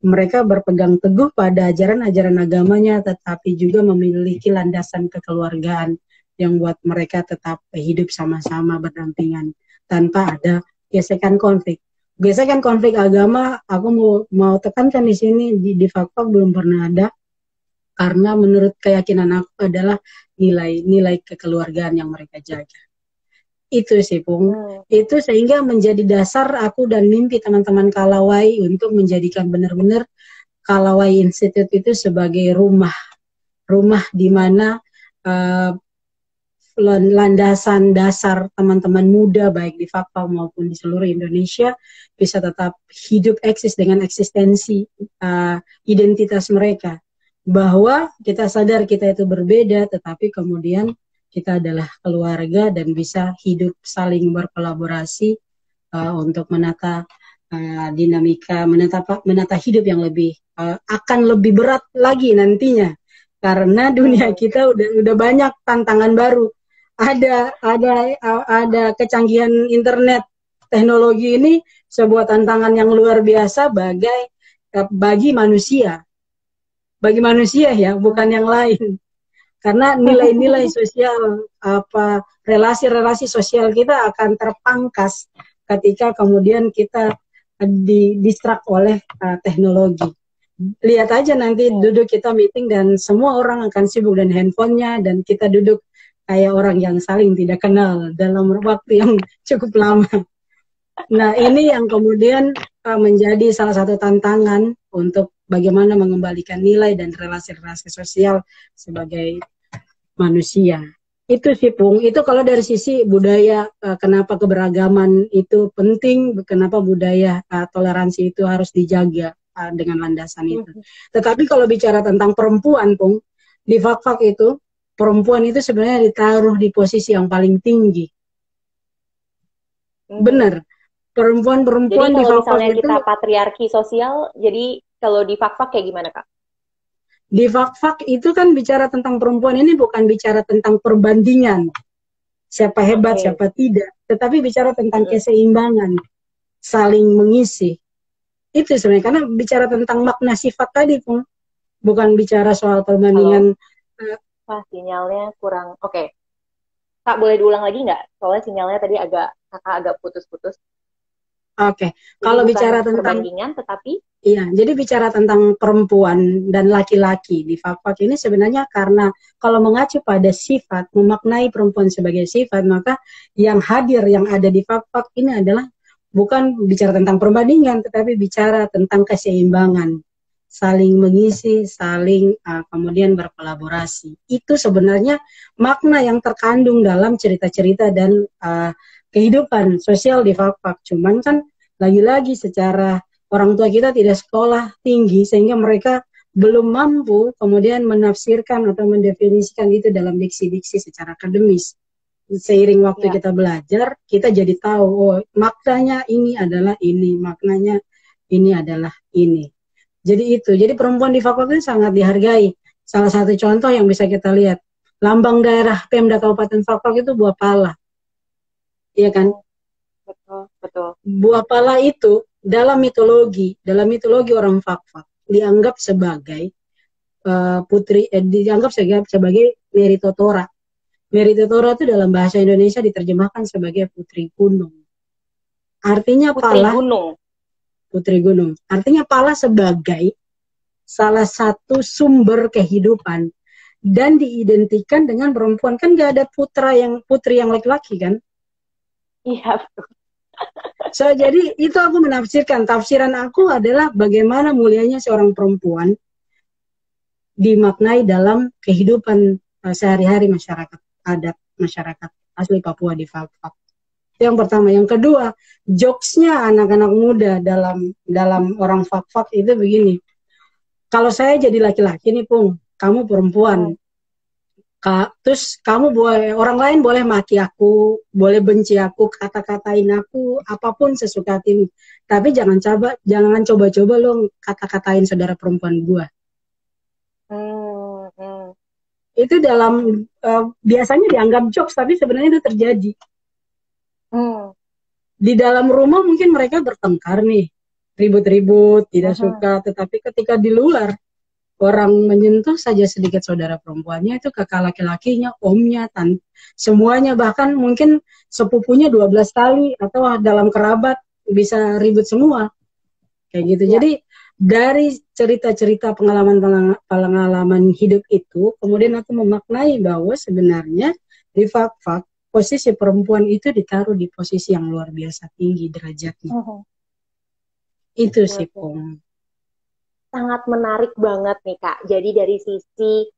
Mereka berpegang teguh pada ajaran-ajaran agamanya, tetapi juga memiliki landasan kekeluargaan yang buat mereka tetap hidup sama-sama berdampingan tanpa ada gesekan konflik. Gesekan konflik agama, aku mau tekankan di sini di Fak-Fak belum pernah ada, karena menurut keyakinan aku adalah nilai kekeluargaan yang mereka jaga. Itu sih, Pung. Itu sehingga menjadi dasar aku dan mimpi teman-teman Kalawai untuk menjadikan benar-benar Kalawai Institute itu sebagai rumah di mana landasan dasar teman-teman muda baik di Fak-Fak maupun di seluruh Indonesia bisa tetap hidup eksis dengan eksistensi identitas mereka, bahwa kita sadar kita itu berbeda, tetapi kemudian kita adalah keluarga dan bisa hidup saling berkolaborasi untuk menata dinamika, menata hidup yang akan lebih berat lagi nantinya, karena dunia kita udah banyak tantangan baru. Ada kecanggihan internet, teknologi ini sebuah tantangan yang luar biasa bagi manusia ya, bukan yang lain. Karena nilai-nilai sosial, relasi-relasi sosial kita akan terpangkas ketika kemudian kita distrak oleh teknologi. Lihat aja nanti duduk kita meeting dan semua orang akan sibuk dengan handphonenya, dan kita duduk kayak orang yang saling tidak kenal dalam waktu yang cukup lama. Nah, ini yang kemudian menjadi salah satu tantangan untuk bagaimana mengembalikan nilai dan relasi-relasi sosial sebagai manusia. Itu sih, Pung. Itu kalau dari sisi budaya, kenapa keberagaman itu penting, kenapa budaya toleransi itu harus dijaga dengan landasan itu. Tetapi kalau bicara tentang perempuan, Pung, di Fak-Fak itu, perempuan itu sebenarnya ditaruh di posisi yang paling tinggi. Benar. Perempuan-perempuan di Fak-Fak itu. Jadi kalau misalnya kita patriarki sosial, jadi kalau di Fak-Fak kayak gimana, Kak? Di Fak-Fak itu kan bicara tentang perempuan ini bukan bicara tentang perbandingan siapa hebat, siapa tidak, tetapi bicara tentang keseimbangan, saling mengisi. Itu sebenarnya, karena bicara tentang makna sifat tadi, Pun. Bukan bicara soal perbandingan Wah, sinyalnya kurang. Oke. Kak, boleh diulang lagi nggak? Soalnya sinyalnya tadi kakak agak putus-putus. Oke, Jadi kalau bukan bicara tentang perbandingan, tetapi iya, jadi bicara tentang perempuan dan laki-laki di Fak-Fak ini sebenarnya karena kalau mengacu pada sifat, memaknai perempuan sebagai sifat, maka yang hadir yang ada di Fak-Fak ini adalah bukan bicara tentang perbandingan, tetapi bicara tentang keseimbangan, saling mengisi, saling kemudian berkolaborasi. Itu sebenarnya makna yang terkandung dalam cerita-cerita dan kehidupan sosial di Fak-Fak. Cuman kan lagi-lagi secara orang tua kita tidak sekolah tinggi sehingga mereka belum mampu kemudian menafsirkan atau mendefinisikan itu dalam diksi-diksi secara akademis. Seiring waktu ya. kita belajar, kita jadi tahu, oh maknanya ini adalah ini, maknanya ini adalah ini. Jadi itu, jadi perempuan di fakultas sangat dihargai. Salah satu contoh yang bisa kita lihat, lambang daerah Pemda Kabupaten Fakfak itu buah pala, iya kan? Betul, betul. Buah pala itu dalam mitologi orang Fakfak dianggap sebagai dianggap sebagai Meritotora. Meritotora itu dalam bahasa Indonesia diterjemahkan sebagai putri gunung. Artinya Putri pala Gunung. putri gunung. Artinya pala sebagai salah satu sumber kehidupan dan diidentikan dengan perempuan. Kan gak ada putri yang laki-laki kan? Iya, betul. So, jadi itu aku menafsirkan. Tafsiran aku adalah bagaimana mulianya seorang perempuan dimaknai dalam kehidupan sehari-hari masyarakat adat, masyarakat asli Papua di Fak-Fak. Yang pertama. Yang kedua, jokesnya anak-anak muda dalam orang Fak-Fak itu begini. Kalau saya jadi laki-laki nih, Pung, kamu perempuan. Terus kamu orang lain boleh maki aku, boleh benci aku, kata-katain aku, apapun sesuka hatimu. Tapi jangan coba-coba lo kata-katain saudara perempuan gua. Itu dalam biasanya dianggap jokes, tapi sebenarnya itu terjadi. Di dalam rumah mungkin mereka bertengkar nih, ribut-ribut, tidak suka, tetapi ketika di luar orang menyentuh saja sedikit saudara perempuannya itu kakak laki-lakinya, omnya, semuanya, bahkan mungkin sepupunya 12 kali atau dalam kerabat bisa ribut semua. Kayak gitu. Ya. Jadi dari cerita-cerita pengalaman hidup itu, kemudian aku memaknai bahwa sebenarnya di Fak-Fak posisi perempuan itu ditaruh di posisi yang luar biasa tinggi derajatnya. Itu sih, Pung. Sangat menarik banget nih Kak. Jadi dari sisi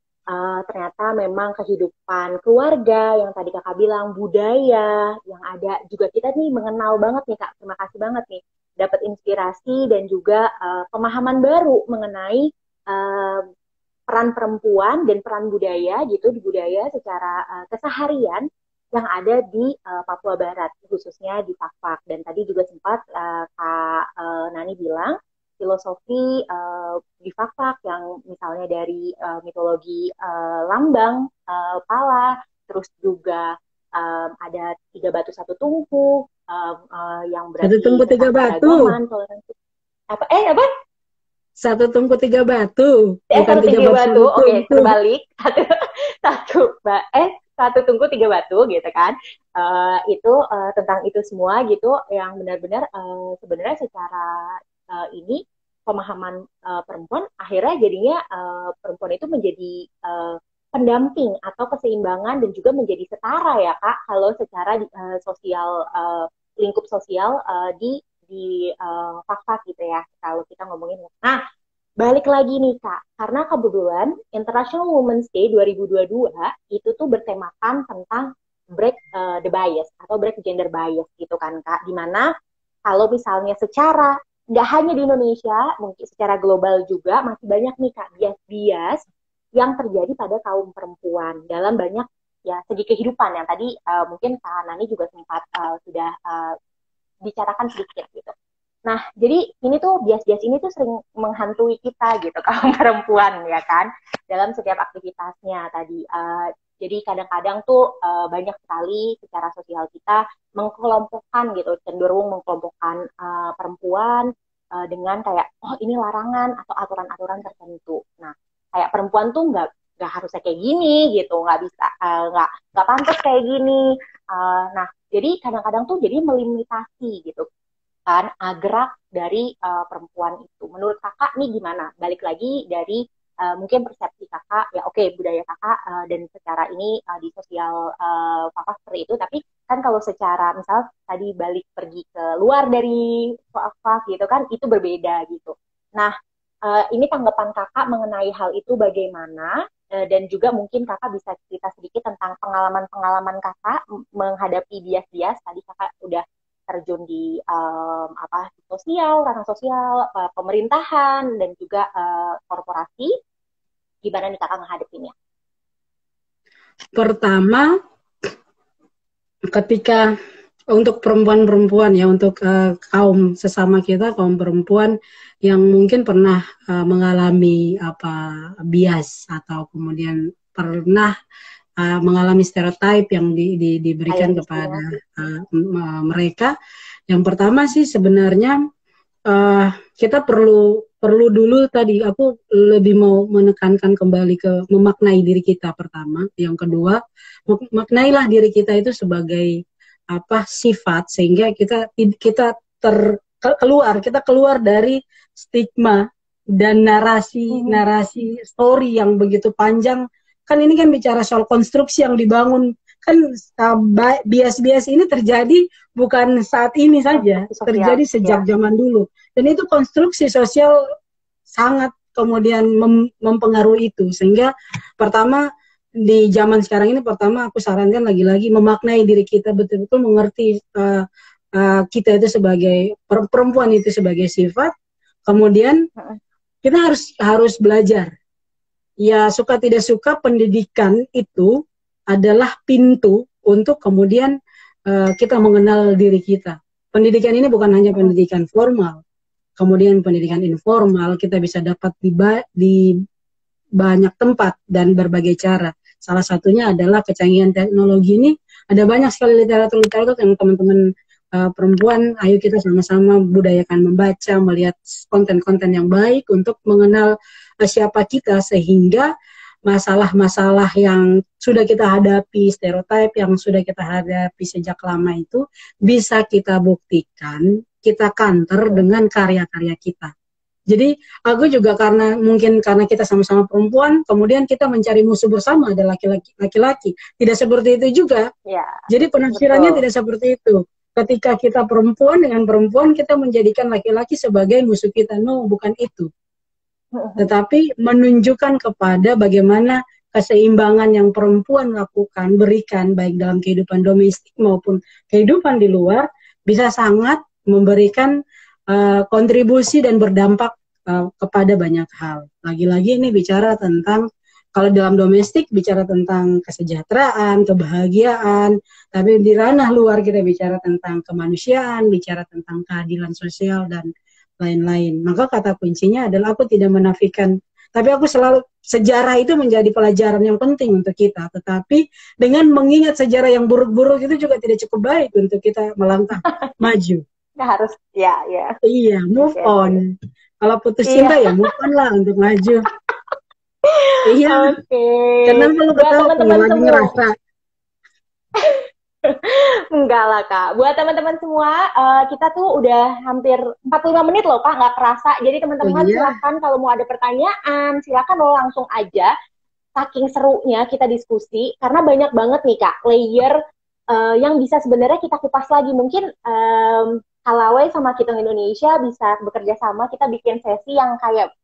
ternyata memang kehidupan keluarga yang tadi Kakak bilang, budaya yang ada juga kita nih mengenal banget nih Kak. Terima kasih banget nih dapat inspirasi dan juga pemahaman baru mengenai peran perempuan dan peran budaya gitu di budaya secara keseharian yang ada di Papua Barat khususnya di Fak-Fak. Dan tadi juga sempat Kak Nani bilang filosofi di Fak-Fak yang misalnya dari mitologi lambang pala, terus juga ada 3 batu 1 tungku yang berarti 1 tungku 3 batu. Apa? Apa? 1 tungku 3 batu. Bukan 3 batu. Oke, terbalik. Satu tungku 3 batu gitu kan. Itu tentang itu semua gitu yang benar-benar sebenarnya secara ini pemahaman perempuan akhirnya jadinya perempuan itu menjadi pendamping atau keseimbangan dan juga menjadi setara ya Kak kalau secara sosial lingkup sosial di Fak-Fak gitu ya kalau kita ngomongin. Nah, balik lagi nih Kak, karena kebetulan International Women's Day 2022 itu tuh bertemakan tentang break the bias atau break gender bias gitu kan Kak, dimana kalau misalnya secara nggak hanya di Indonesia, mungkin secara global juga masih banyak nih Kak bias-bias yang terjadi pada kaum perempuan dalam banyak ya segi kehidupan yang tadi mungkin Kak Nani juga sempat sudah bicarakan sedikit gitu. Nah, jadi ini tuh bias-bias ini tuh sering menghantui kita gitu kaum perempuan ya kan dalam setiap aktivitasnya tadi. Jadi kadang-kadang tuh banyak sekali secara sosial kita mengkelompokkan gitu, cenderung mengkelompokkan perempuan dengan kayak oh ini larangan atau aturan-aturan tertentu. Nah, kayak perempuan tuh nggak harusnya kayak gini gitu, nggak bisa, nggak pantas kayak gini. Nah, jadi kadang-kadang tuh jadi melimitasi gitu kan gerak dari perempuan itu. Menurut kakak nih gimana? Balik lagi dari mungkin persepsi kakak, ya oke, budaya kakak dan secara ini di sosial kakak seperti itu, tapi kan kalau secara misal tadi balik pergi ke luar dari kakak gitu kan, itu berbeda gitu. Nah, ini tanggapan kakak mengenai hal itu bagaimana? Dan juga mungkin kakak bisa cerita sedikit tentang pengalaman-pengalaman kakak menghadapi bias-bias. Tadi kakak udah terjun di apa sosial, ranah sosial, pemerintahan dan juga korporasi. Gimana nih kakak menghadapinya? Pertama, ketika untuk perempuan-perempuan ya, untuk kaum sesama kita, kaum perempuan yang mungkin pernah mengalami bias atau kemudian pernah mengalami stereotip yang diberikan kepada mereka. Yang pertama sih sebenarnya kita perlu dulu, tadi aku lebih mau menekankan kembali ke memaknai diri kita pertama. Yang kedua, maknailah diri kita itu sebagai sifat, sehingga kita keluar dari stigma dan narasi story yang begitu panjang. Kan ini kan bicara soal konstruksi yang dibangun, kan bias-bias ini terjadi bukan saat ini saja, terjadi sejak zaman dulu, dan itu konstruksi sosial sangat kemudian mempengaruhi itu. Sehingga pertama di zaman sekarang ini, pertama aku sarankan lagi-lagi memaknai diri kita, betul-betul mengerti kita itu sebagai perempuan itu sebagai sifat. Kemudian kita harus belajar. Ya, suka tidak suka, pendidikan itu adalah pintu untuk kemudian kita mengenal diri kita. Pendidikan ini bukan hanya pendidikan formal, kemudian pendidikan informal kita bisa dapat di banyak tempat dan berbagai cara. Salah satunya adalah kecanggihan teknologi ini. Ada banyak sekali literatur yang teman-teman perempuan, ayo kita sama-sama budayakan membaca, melihat konten-konten yang baik untuk mengenal siapa kita, sehingga masalah-masalah yang sudah kita hadapi, stereotip yang sudah kita hadapi sejak lama itu bisa kita buktikan, kita counter dengan karya-karya kita. Jadi aku juga mungkin karena kita sama-sama perempuan, kemudian kita mencari musuh bersama adalah laki-laki. Tidak seperti itu juga. Ya, jadi penafsirannya tidak seperti itu. Ketika kita perempuan dengan perempuan, kita menjadikan laki-laki sebagai musuh kita. No, bukan itu. Tetapi menunjukkan kepada bagaimana keseimbangan yang perempuan lakukan, berikan, baik dalam kehidupan domestik maupun kehidupan di luar, bisa sangat memberikan kontribusi dan berdampak kepada banyak hal. Lagi-lagi ini bicara tentang, kalau dalam domestik bicara tentang kesejahteraan, kebahagiaan, tapi di ranah luar kita bicara tentang kemanusiaan, bicara tentang keadilan sosial dan lain-lain. Maka kata kuncinya adalah, aku tidak menafikan, tapi aku selalu, sejarah itu menjadi pelajaran yang penting untuk kita, tetapi dengan mengingat sejarah yang buruk-buruk itu juga tidak cukup baik untuk kita melangkah maju. Harus, ya. Iya, move on. Kalau putus cinta ya move on lah untuk maju. Iya. Kenapa lu ketawa lagi ngerasa? Enggak lah Kak, buat teman-teman semua, kita tuh udah hampir 45 menit loh Kak, nggak kerasa. Jadi teman-teman silakan kalau mau ada pertanyaan, silakan lo langsung aja. Saking serunya kita diskusi, karena banyak banget nih Kak layer yang bisa sebenarnya kita kupas lagi. Mungkin Kalaway sama Kitung Indonesia bisa bekerja sama, kita bikin sesi yang kayak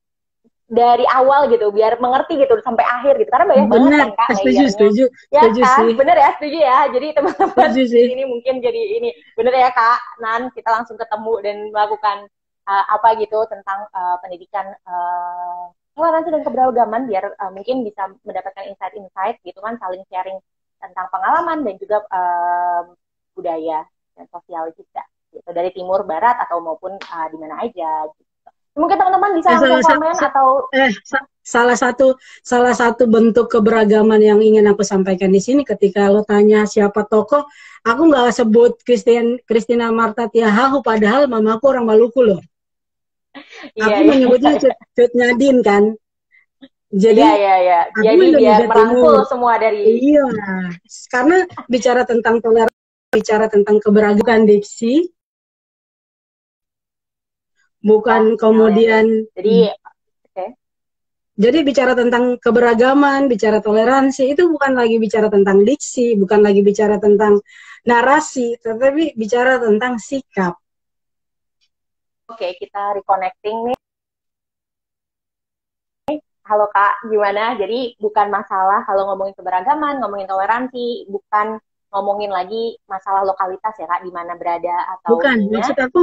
dari awal gitu, biar mengerti gitu sampai akhir gitu, karena banyak banget kan Kak setuju ya kan sih. Bener ya, setuju ya. Jadi teman-teman ini mungkin jadi ini bener ya Kak Nan, kita langsung ketemu dan melakukan apa gitu tentang pendidikan toleransi dan keberagaman, biar mungkin bisa mendapatkan insight-insight gitu kan, saling sharing tentang pengalaman dan juga budaya dan sosial juga gitu, dari timur barat atau maupun di mana aja gitu. Mungkin teman-teman bisa langsung komen atau salah satu bentuk keberagaman yang ingin aku sampaikan di sini, ketika lo tanya siapa tokoh, aku nggak sebut Christina Marta Tiahahu, padahal mamaku orang Maluku loh. Aku menyebutnya Cut Nyadin kan. Jadi Iya. aku Jadi biar Indonesia merangkul Timur. semua dari. Iya, karena bicara tentang toleransi, bicara tentang keberagaman diksi, Ya, bukan sinyalnya nih. kemudian. Jadi, oke. Jadi bicara tentang keberagaman, bicara toleransi, itu bukan lagi bicara tentang diksi, bukan lagi bicara tentang narasi, tetapi bicara tentang sikap. Oke, kita reconnecting nih. Halo Kak, gimana? Jadi bukan masalah kalau ngomongin keberagaman, ngomongin toleransi, bukan ngomongin lagi masalah lokalitas ya Kak, di mana berada atau Bukan, ininya. maksud aku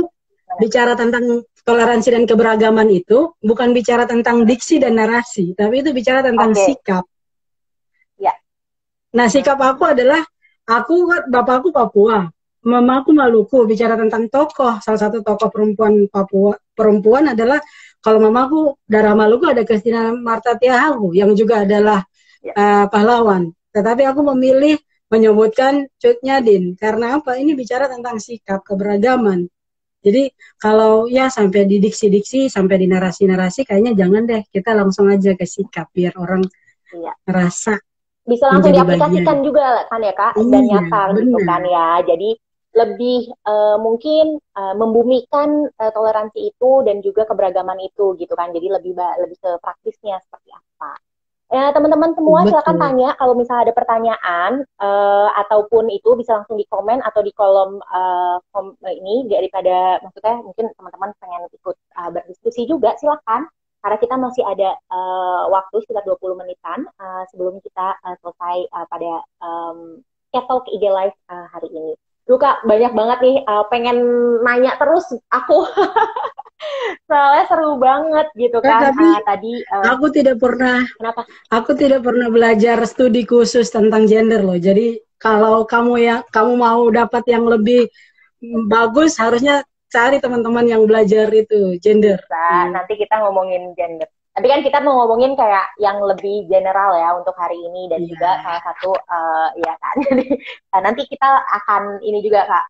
bicara tentang toleransi dan keberagaman itu bukan bicara tentang diksi dan narasi, tapi itu bicara tentang Oke, sikap. ya. Nah, sikap aku adalah, bapakku Papua, mamaku Maluku. Bicara tentang tokoh, salah satu tokoh perempuan Papua, perempuan adalah, kalau mamaku darah Maluku ada Christina Marta Tiahahu, yang juga adalah Ya. pahlawan. Tetapi aku memilih menyebutkan Cut Nyadin, karena apa? Ini bicara tentang sikap, keberagaman. Jadi kalau ya sampai di diksi-diksi, sampai di narasi-narasi, kayaknya jangan deh, kita langsung aja ke sikap, biar orang Iya. ngerasa Bisa langsung menjadi bagian. diaplikasikan juga kan ya Kak, dan Iya, nyata gitu benar. kan ya. Jadi lebih mungkin membumikan toleransi itu dan juga keberagaman itu gitu kan. Jadi lebih ke praktisnya seperti apa. Ya, teman-teman semua silakan Betul. tanya kalau misalnya ada pertanyaan ataupun itu bisa langsung di komen atau di kolom ini daripada maksudnya mungkin teman-teman pengen ikut berdiskusi juga silakan karena kita masih ada waktu sekitar 20 menitan sebelum kita selesai pada Cat Talk IG Live hari ini. Duh Kak, banyak banget nih pengen nanya terus aku soalnya seru banget gitu kan Tapi tadi aku tidak pernah kenapa? aku tidak pernah belajar studi khusus tentang gender loh. Jadi kalau kamu mau dapat yang lebih bagus, harusnya cari teman-teman yang belajar itu gender. Bisa, nanti kita ngomongin gender. Tapi kan kita mau ngomongin kayak yang lebih general ya untuk hari ini dan juga Iya. salah satu ya kan. Jadi nanti kita akan ini juga Kak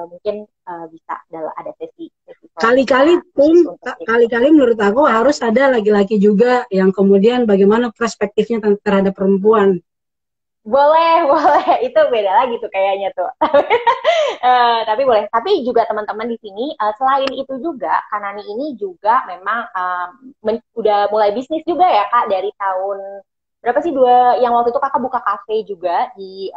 mungkin bisa ada sesi Kali-kali khusus untuk itu. kali-kali menurut aku harus ada laki-laki juga yang kemudian bagaimana perspektifnya terhadap perempuan. Boleh, itu beda lagi tuh kayaknya tuh. Tapi boleh. Tapi juga teman-teman di sini selain itu juga Kanani ini juga memang udah mulai bisnis juga ya Kak dari tahun berapa sih yang waktu itu Kakak buka kafe juga di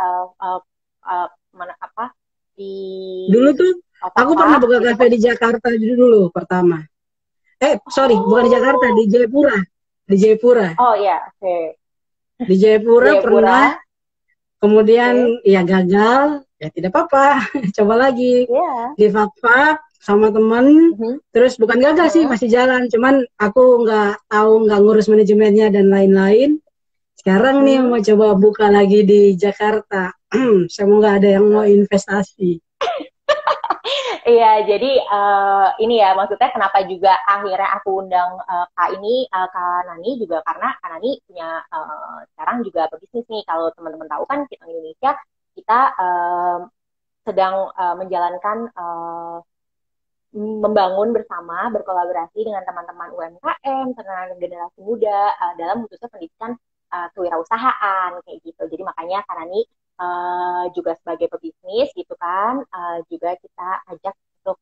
mana apa di Dulu tuh aku pernah Opak buka gitu kafe kan? di Jakarta dulu pertama. Sorry, bukan di Jakarta, Oh, di Jayapura. Di Jayapura. oh ya, oke. Di Jayapura Jayapura, pernah, oke. kemudian ya gagal, ya tidak apa-apa, coba lagi. Ya. Di Fakfak sama temen, Mhm, terus bukan gagal sih, mhm, masih jalan. Cuman aku nggak ngurus manajemennya dan lain-lain. Sekarang nih mhm. mau coba buka lagi di Jakarta. Semoga ada yang mau investasi. Iya, jadi ini ya maksudnya kenapa juga akhirnya aku undang Kak ini, Kak Nani juga karena Kak Nani punya sekarang juga berbisnis nih. Kalau teman-teman tahu kan kita Indonesia kita sedang menjalankan membangun bersama, berkolaborasi dengan teman-teman UMKM, tenaga generasi muda dalam khususnya pendidikan kewirausahaan kayak gitu. Jadi makanya karena ini juga sebagai pebisnis gitu kan, juga kita ajak untuk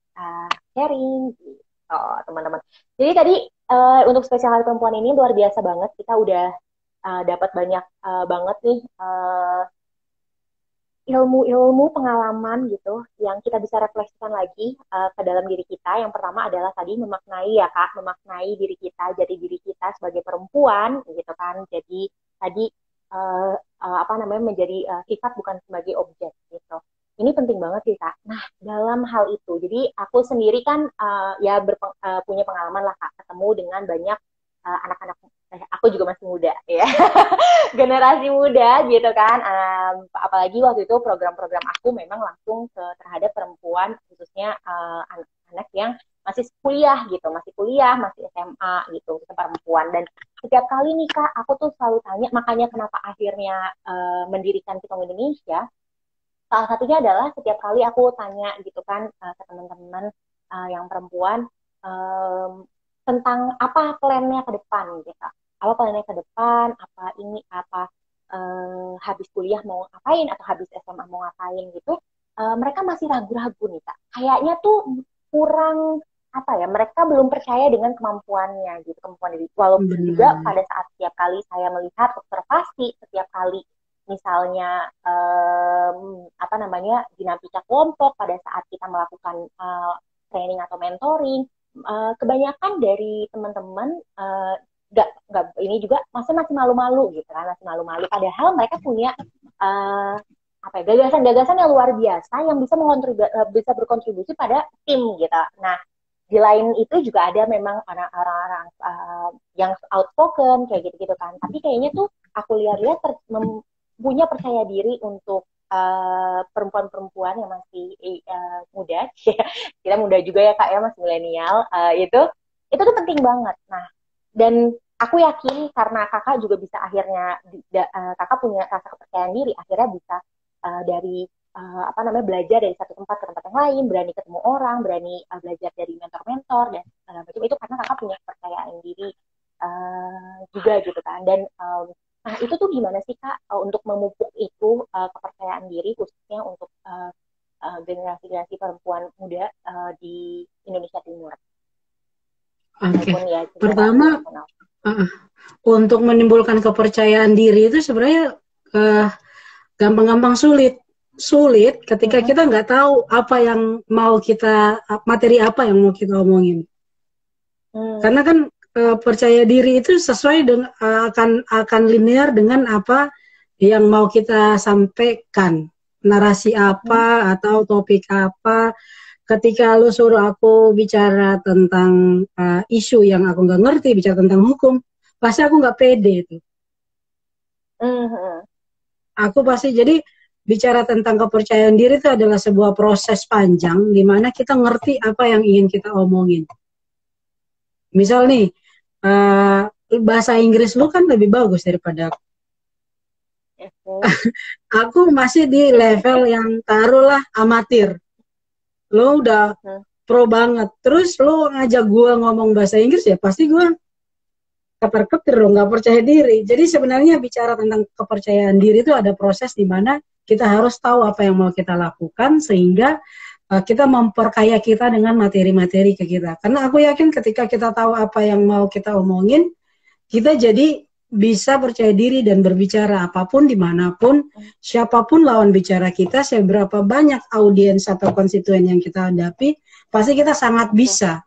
sharing gitu teman-teman. Jadi tadi untuk spesial hari perempuan ini luar biasa banget. Kita udah dapat banyak banget nih ilmu-ilmu pengalaman gitu yang kita bisa refleksikan lagi ke dalam diri kita. Yang pertama adalah tadi memaknai ya Kak, memaknai diri kita, jadi diri kita sebagai perempuan gitu kan. Jadi tadi apa namanya menjadi sifat bukan sebagai objek gitu. Ini penting banget sih Kak. Nah, dalam hal itu, jadi aku sendiri kan ya punya pengalaman lah Kak, ketemu dengan banyak anak-anak aku juga masih muda ya generasi muda gitu kan apalagi waktu itu program-program aku memang langsung terhadap perempuan khususnya anak-anak yang masih kuliah masih SMA gitu perempuan dan setiap kali nih Kak aku tuh selalu tanya makanya kenapa akhirnya mendirikan Kitong Indonesia salah satunya adalah setiap kali aku tanya gitu kan ke teman-teman yang perempuan tentang apa plannya ke depan gitu apa plannya ke depan, apa ini, apa habis kuliah mau ngapain atau habis SMA mau ngapain gitu, mereka masih ragu-ragu nih Kak. Kayaknya tuh kurang apa ya, mereka belum percaya dengan kemampuannya gitu, kemampuan diri. Walaupun juga Benar. pada saat setiap kali saya melihat observasi, setiap kali misalnya apa namanya dinamika kelompok pada saat kita melakukan training atau mentoring, kebanyakan dari teman-teman nggak ini juga masih malu-malu gitu kan, masih malu-malu. Padahal mereka punya uh, apa ya, gagasan-gagasan yang luar biasa yang bisa berkontribusi pada tim gitu. Nah, di lain itu juga ada memang orang-orang yang outspoken kayak gitu-gitu kan. Tapi kayaknya tuh aku lihat-lihat punya percaya diri untuk perempuan-perempuan yang masih muda, kita muda juga ya Kak ya, masih milenial, itu tuh penting banget. Nah, dan aku yakin karena kakak juga bisa akhirnya kakak punya rasa kepercayaan diri, akhirnya bisa dari apa namanya belajar dari satu tempat ke tempat yang lain, berani ketemu orang, berani belajar dari mentor-mentor dan segala macam itu karena kakak punya kepercayaan diri juga gitu kan. Dan nah itu tuh gimana sih Kak untuk memupuk itu kepercayaan diri khususnya untuk generasi-generasi perempuan muda di Indonesia Timur Oke. maupun ya generasi Pertama, nasional. uh, untuk menimbulkan kepercayaan diri itu sebenarnya uh, gampang-gampang sulit. Sulit ketika Mm-mm. kita nggak tahu apa yang mau kita, materi apa yang mau kita omongin. Karena kan percaya diri itu sesuai dengan akan linear dengan apa yang mau kita sampaikan, narasi Mm-mm. apa atau topik apa. Ketika lu suruh aku bicara tentang isu yang aku nggak ngerti, bicara tentang hukum, pasti aku nggak pede itu. Mm-mm. Aku pasti jadi bicara tentang kepercayaan diri itu adalah sebuah proses panjang di mana kita ngerti apa yang ingin kita omongin. Misal nih, bahasa Inggris lu kan lebih bagus daripada aku. Oke. Aku masih di level yang taruhlah amatir. Lu udah Mm. pro banget. Terus lu ngajak gua ngomong bahasa Inggris ya pasti gua ketar-ketir dong, nggak percaya diri. Jadi sebenarnya bicara tentang kepercayaan diri itu ada proses di mana kita harus tahu apa yang mau kita lakukan sehingga kita memperkaya kita dengan materi-materi ke kita. Karena aku yakin ketika kita tahu apa yang mau kita omongin, kita jadi bisa percaya diri dan berbicara apapun dimanapun, siapapun lawan bicara kita, seberapa banyak audiens atau konstituen yang kita hadapi, pasti kita sangat bisa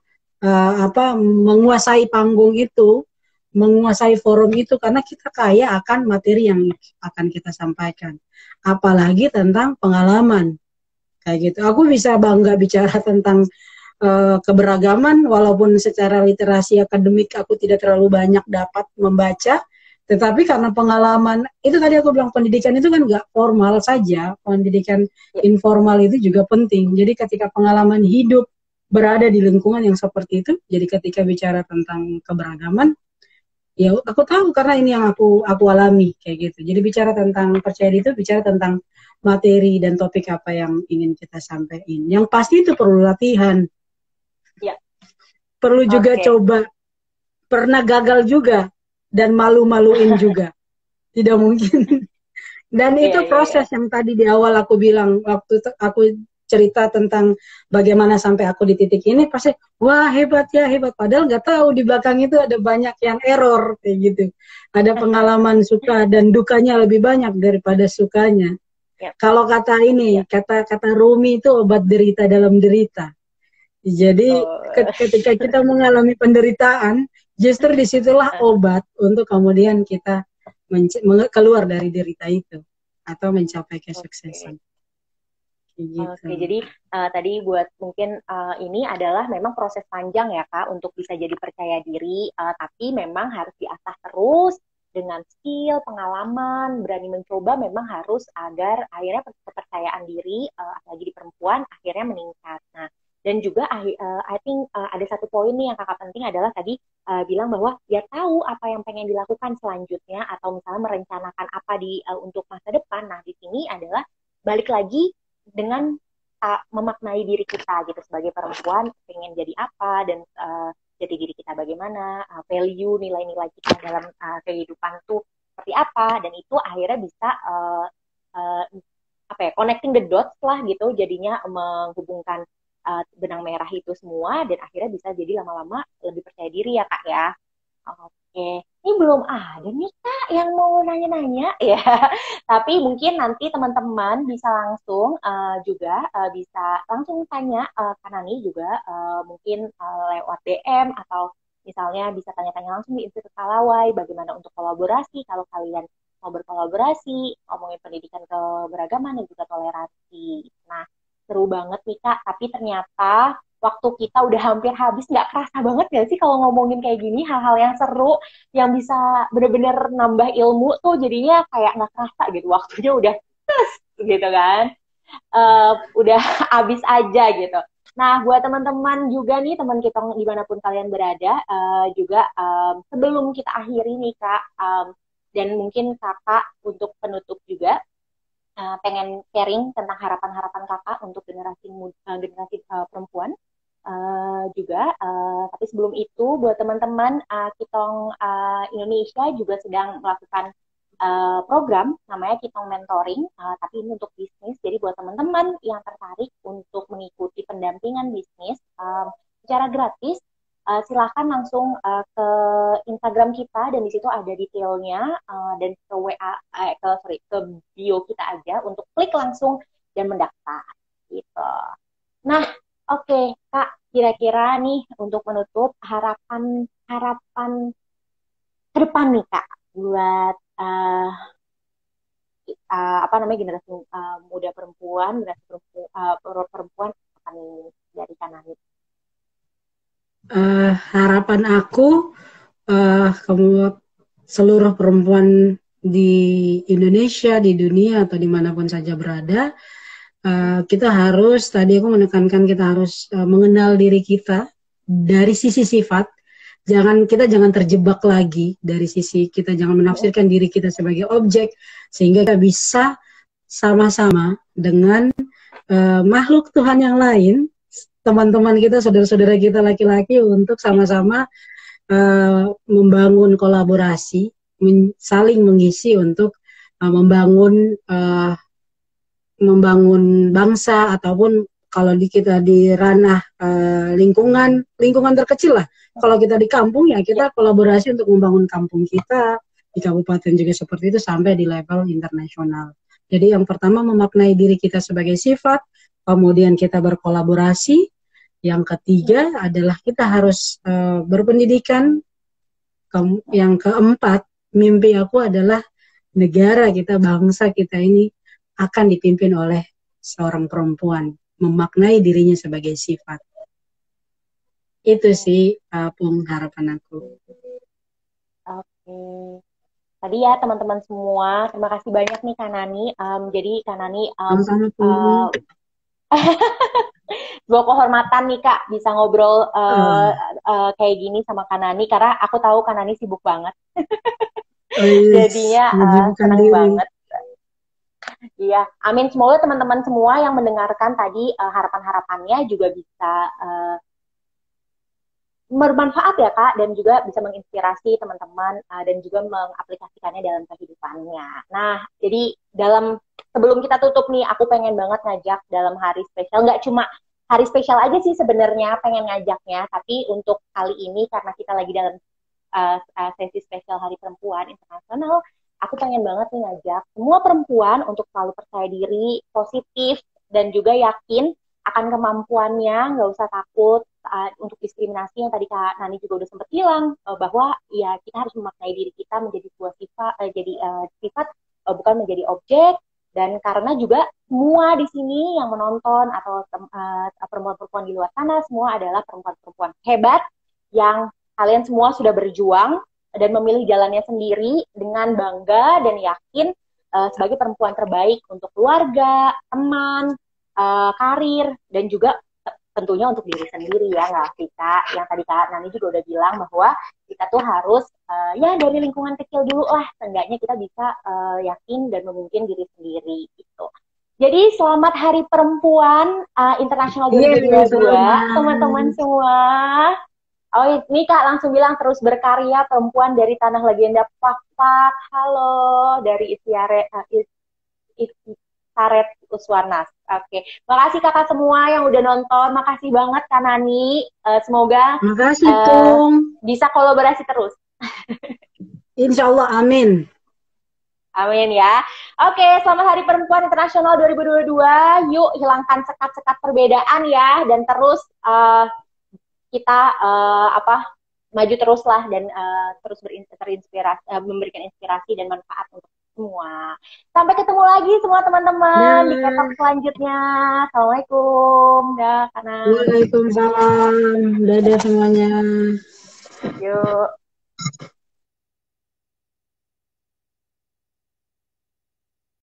menguasai panggung itu, menguasai forum itu karena kita kaya akan materi yang akan kita sampaikan. Apalagi tentang pengalaman kayak gitu. Aku bisa bangga bicara tentang keberagaman walaupun secara literasi akademik aku tidak terlalu banyak dapat membaca, tetapi karena pengalaman itu tadi aku bilang pendidikan itu kan nggak formal saja, pendidikan Ya. informal itu juga penting. Jadi ketika pengalaman hidup berada di lingkungan yang seperti itu, jadi ketika bicara tentang keberagaman, ya aku tahu karena ini yang aku alami kayak gitu. Jadi bicara tentang percaya diri itu bicara tentang materi dan topik apa yang ingin kita sampaikan. Yang pasti itu perlu latihan, Ya. perlu juga Oke. coba, pernah gagal juga dan malu-maluin juga. Tidak mungkin. Dan Iya, itu iya, iya. proses yang tadi di awal aku bilang waktu aku cerita tentang bagaimana sampai aku di titik ini pasti wah hebat ya hebat padahal nggak tahu di belakang itu ada banyak yang error kayak gitu, ada pengalaman suka dan dukanya lebih banyak daripada sukanya. Ya. Kalau kata Ya. ini kata Rumi itu obat derita dalam derita. Jadi Oh, ketika kita mengalami penderitaan, justru disitulah obat untuk kemudian kita keluar dari derita itu atau mencapai oke. kesuksesan. Gitu. Oke, jadi tadi buat mungkin ini adalah memang proses panjang ya Kak untuk bisa jadi percaya diri, tapi memang harus diasah terus dengan skill, pengalaman, berani mencoba memang harus agar akhirnya kepercayaan diri, apalagi di perempuan, akhirnya meningkat. Nah, dan juga I think ada satu poin nih yang Kakak penting adalah tadi bilang bahwa ya tahu apa yang pengen dilakukan selanjutnya atau misalnya merencanakan apa untuk masa depan. Nah, di sini adalah balik lagi dengan memaknai diri kita gitu sebagai perempuan pengen jadi apa dan jati diri kita bagaimana, value, nilai-nilai kita dalam kehidupan tuh seperti apa, dan itu akhirnya bisa uh, apa ya, connecting the dots lah gitu, jadinya menghubungkan benang merah itu semua, dan akhirnya bisa jadi lama-lama lebih percaya diri ya Kak ya. Oke, ini belum ada nih Kak yang mau nanya-nanya ya. Tapi mungkin nanti teman-teman bisa langsung juga bisa langsung tanya Kak Nani juga, mungkin lewat DM, atau misalnya bisa tanya-tanya langsung di Institut Kalawai bagaimana untuk kolaborasi kalau kalian mau berkolaborasi, ngomongin pendidikan keberagaman dan juga toleransi. Nah, seru banget nih Kak, tapi ternyata waktu kita udah hampir habis. Nggak kerasa banget gak sih kalau ngomongin kayak gini, hal-hal yang seru, yang bisa bener-bener nambah ilmu tuh, jadinya kayak nggak kerasa gitu, waktunya udah gitu kan. Udah habis aja gitu. Nah, buat teman-teman juga nih, teman kita dimanapun kalian berada, juga sebelum kita akhiri nih Kak, dan mungkin Kakak untuk penutup juga, pengen sharing tentang harapan-harapan Kakak untuk generasi perempuan juga. Tapi sebelum itu, buat teman-teman, Kitong Indonesia juga sedang melakukan program namanya Kitong Mentoring, tapi ini untuk bisnis. Jadi buat teman-teman yang tertarik untuk mengikuti pendampingan bisnis secara gratis, silakan langsung ke Instagram kita, dan di situ ada detailnya, dan ke WA, ke bio kita aja untuk klik langsung dan mendaftar gitu. Nah, oke, Kak, kira-kira nih untuk menutup, harapan ke depan nih Kak buat apa namanya, generasi muda perempuan, generasi perempuan apa nih dari kanan? Harapan aku, kamu seluruh perempuan di Indonesia, di dunia atau dimanapun saja berada, kita harus, tadi aku menekankan, kita harus mengenal diri kita dari sisi sifat. Kita jangan terjebak lagi dari sisi kita, jangan menafsirkan diri kita sebagai objek, sehingga kita bisa sama-sama dengan makhluk Tuhan yang lain, teman-teman kita, saudara-saudara kita laki-laki, untuk sama-sama membangun kolaborasi, saling mengisi untuk membangun bangsa, ataupun kalau kita di ranah lingkungan terkecil lah. Kalau kita di kampung, ya kita kolaborasi untuk membangun kampung kita, di kabupaten juga seperti itu, sampai di level internasional. Jadi yang pertama, memaknai diri kita sebagai sifat, kemudian kita berkolaborasi. Yang ketiga adalah kita harus berpendidikan. Yang keempat, mimpi aku adalah negara kita, bangsa kita ini akan dipimpin oleh seorang perempuan, memaknai dirinya sebagai sifat. Itu sih harapan aku. Oke. Tadi ya teman-teman semua, terima kasih banyak nih Kak Nani. Jadi Kak Nani, sebuah kehormatan nih Kak bisa ngobrol kayak gini sama Kak Nani, karena aku tahu Kak Nani sibuk banget. Jadinya senang banget. Iya, amin. Semoga teman-teman semua yang mendengarkan tadi harapan-harapannya juga bisa bermanfaat ya Kak, dan juga bisa menginspirasi teman-teman dan juga mengaplikasikannya dalam kehidupannya. Nah, jadi sebelum kita tutup nih, aku pengen banget ngajak dalam hari spesial, nggak cuma hari spesial aja sih sebenarnya pengen ngajaknya, tapi untuk kali ini karena kita lagi dalam sesi spesial Hari Perempuan Internasional, aku pengen banget nih ngajak semua perempuan untuk selalu percaya diri, positif, dan juga yakin akan kemampuannya, nggak usah takut untuk diskriminasi yang tadi Kak Nani juga udah sempat bilang, bahwa ya kita harus memaknai diri kita menjadi sebuah sifat, bukan menjadi objek. Dan karena juga semua di sini yang menonton atau perempuan-perempuan di luar sana, semua adalah perempuan-perempuan hebat yang kalian semua sudah berjuang dan memilih jalannya sendiri dengan bangga dan yakin sebagai perempuan terbaik untuk keluarga, teman, karir, dan juga tentunya untuk diri sendiri ya nggak sih Kak? Yang tadi Kak Nani juga udah bilang bahwa kita tuh harus ya dari lingkungan kecil dulu lah, seenggaknya kita bisa yakin dan memimpin diri sendiri gitu. Jadi selamat Hari Perempuan Internasional 2022 teman-teman semua. Oh ini Kak langsung bilang terus berkarya perempuan dari tanah legenda Pak Pak. Halo dari Saret Uswarnas. Oke, makasih kakak semua yang udah nonton. Makasih banget Kak Nani. Semoga Makasih, Tung. bisa kolaborasi terus. Insya Allah, amin. Amin ya. Oke, selamat Hari Perempuan Internasional 2022. Yuk hilangkan sekat-sekat perbedaan ya, dan terus kita maju teruslah dan terus terinspirasi, memberikan inspirasi dan manfaat untuk semua. Sampai ketemu lagi semua teman-teman di ketok selanjutnya. Assalamualaikum. Dah, karena. Waalaikumsalam. Dadah semuanya. Yuk.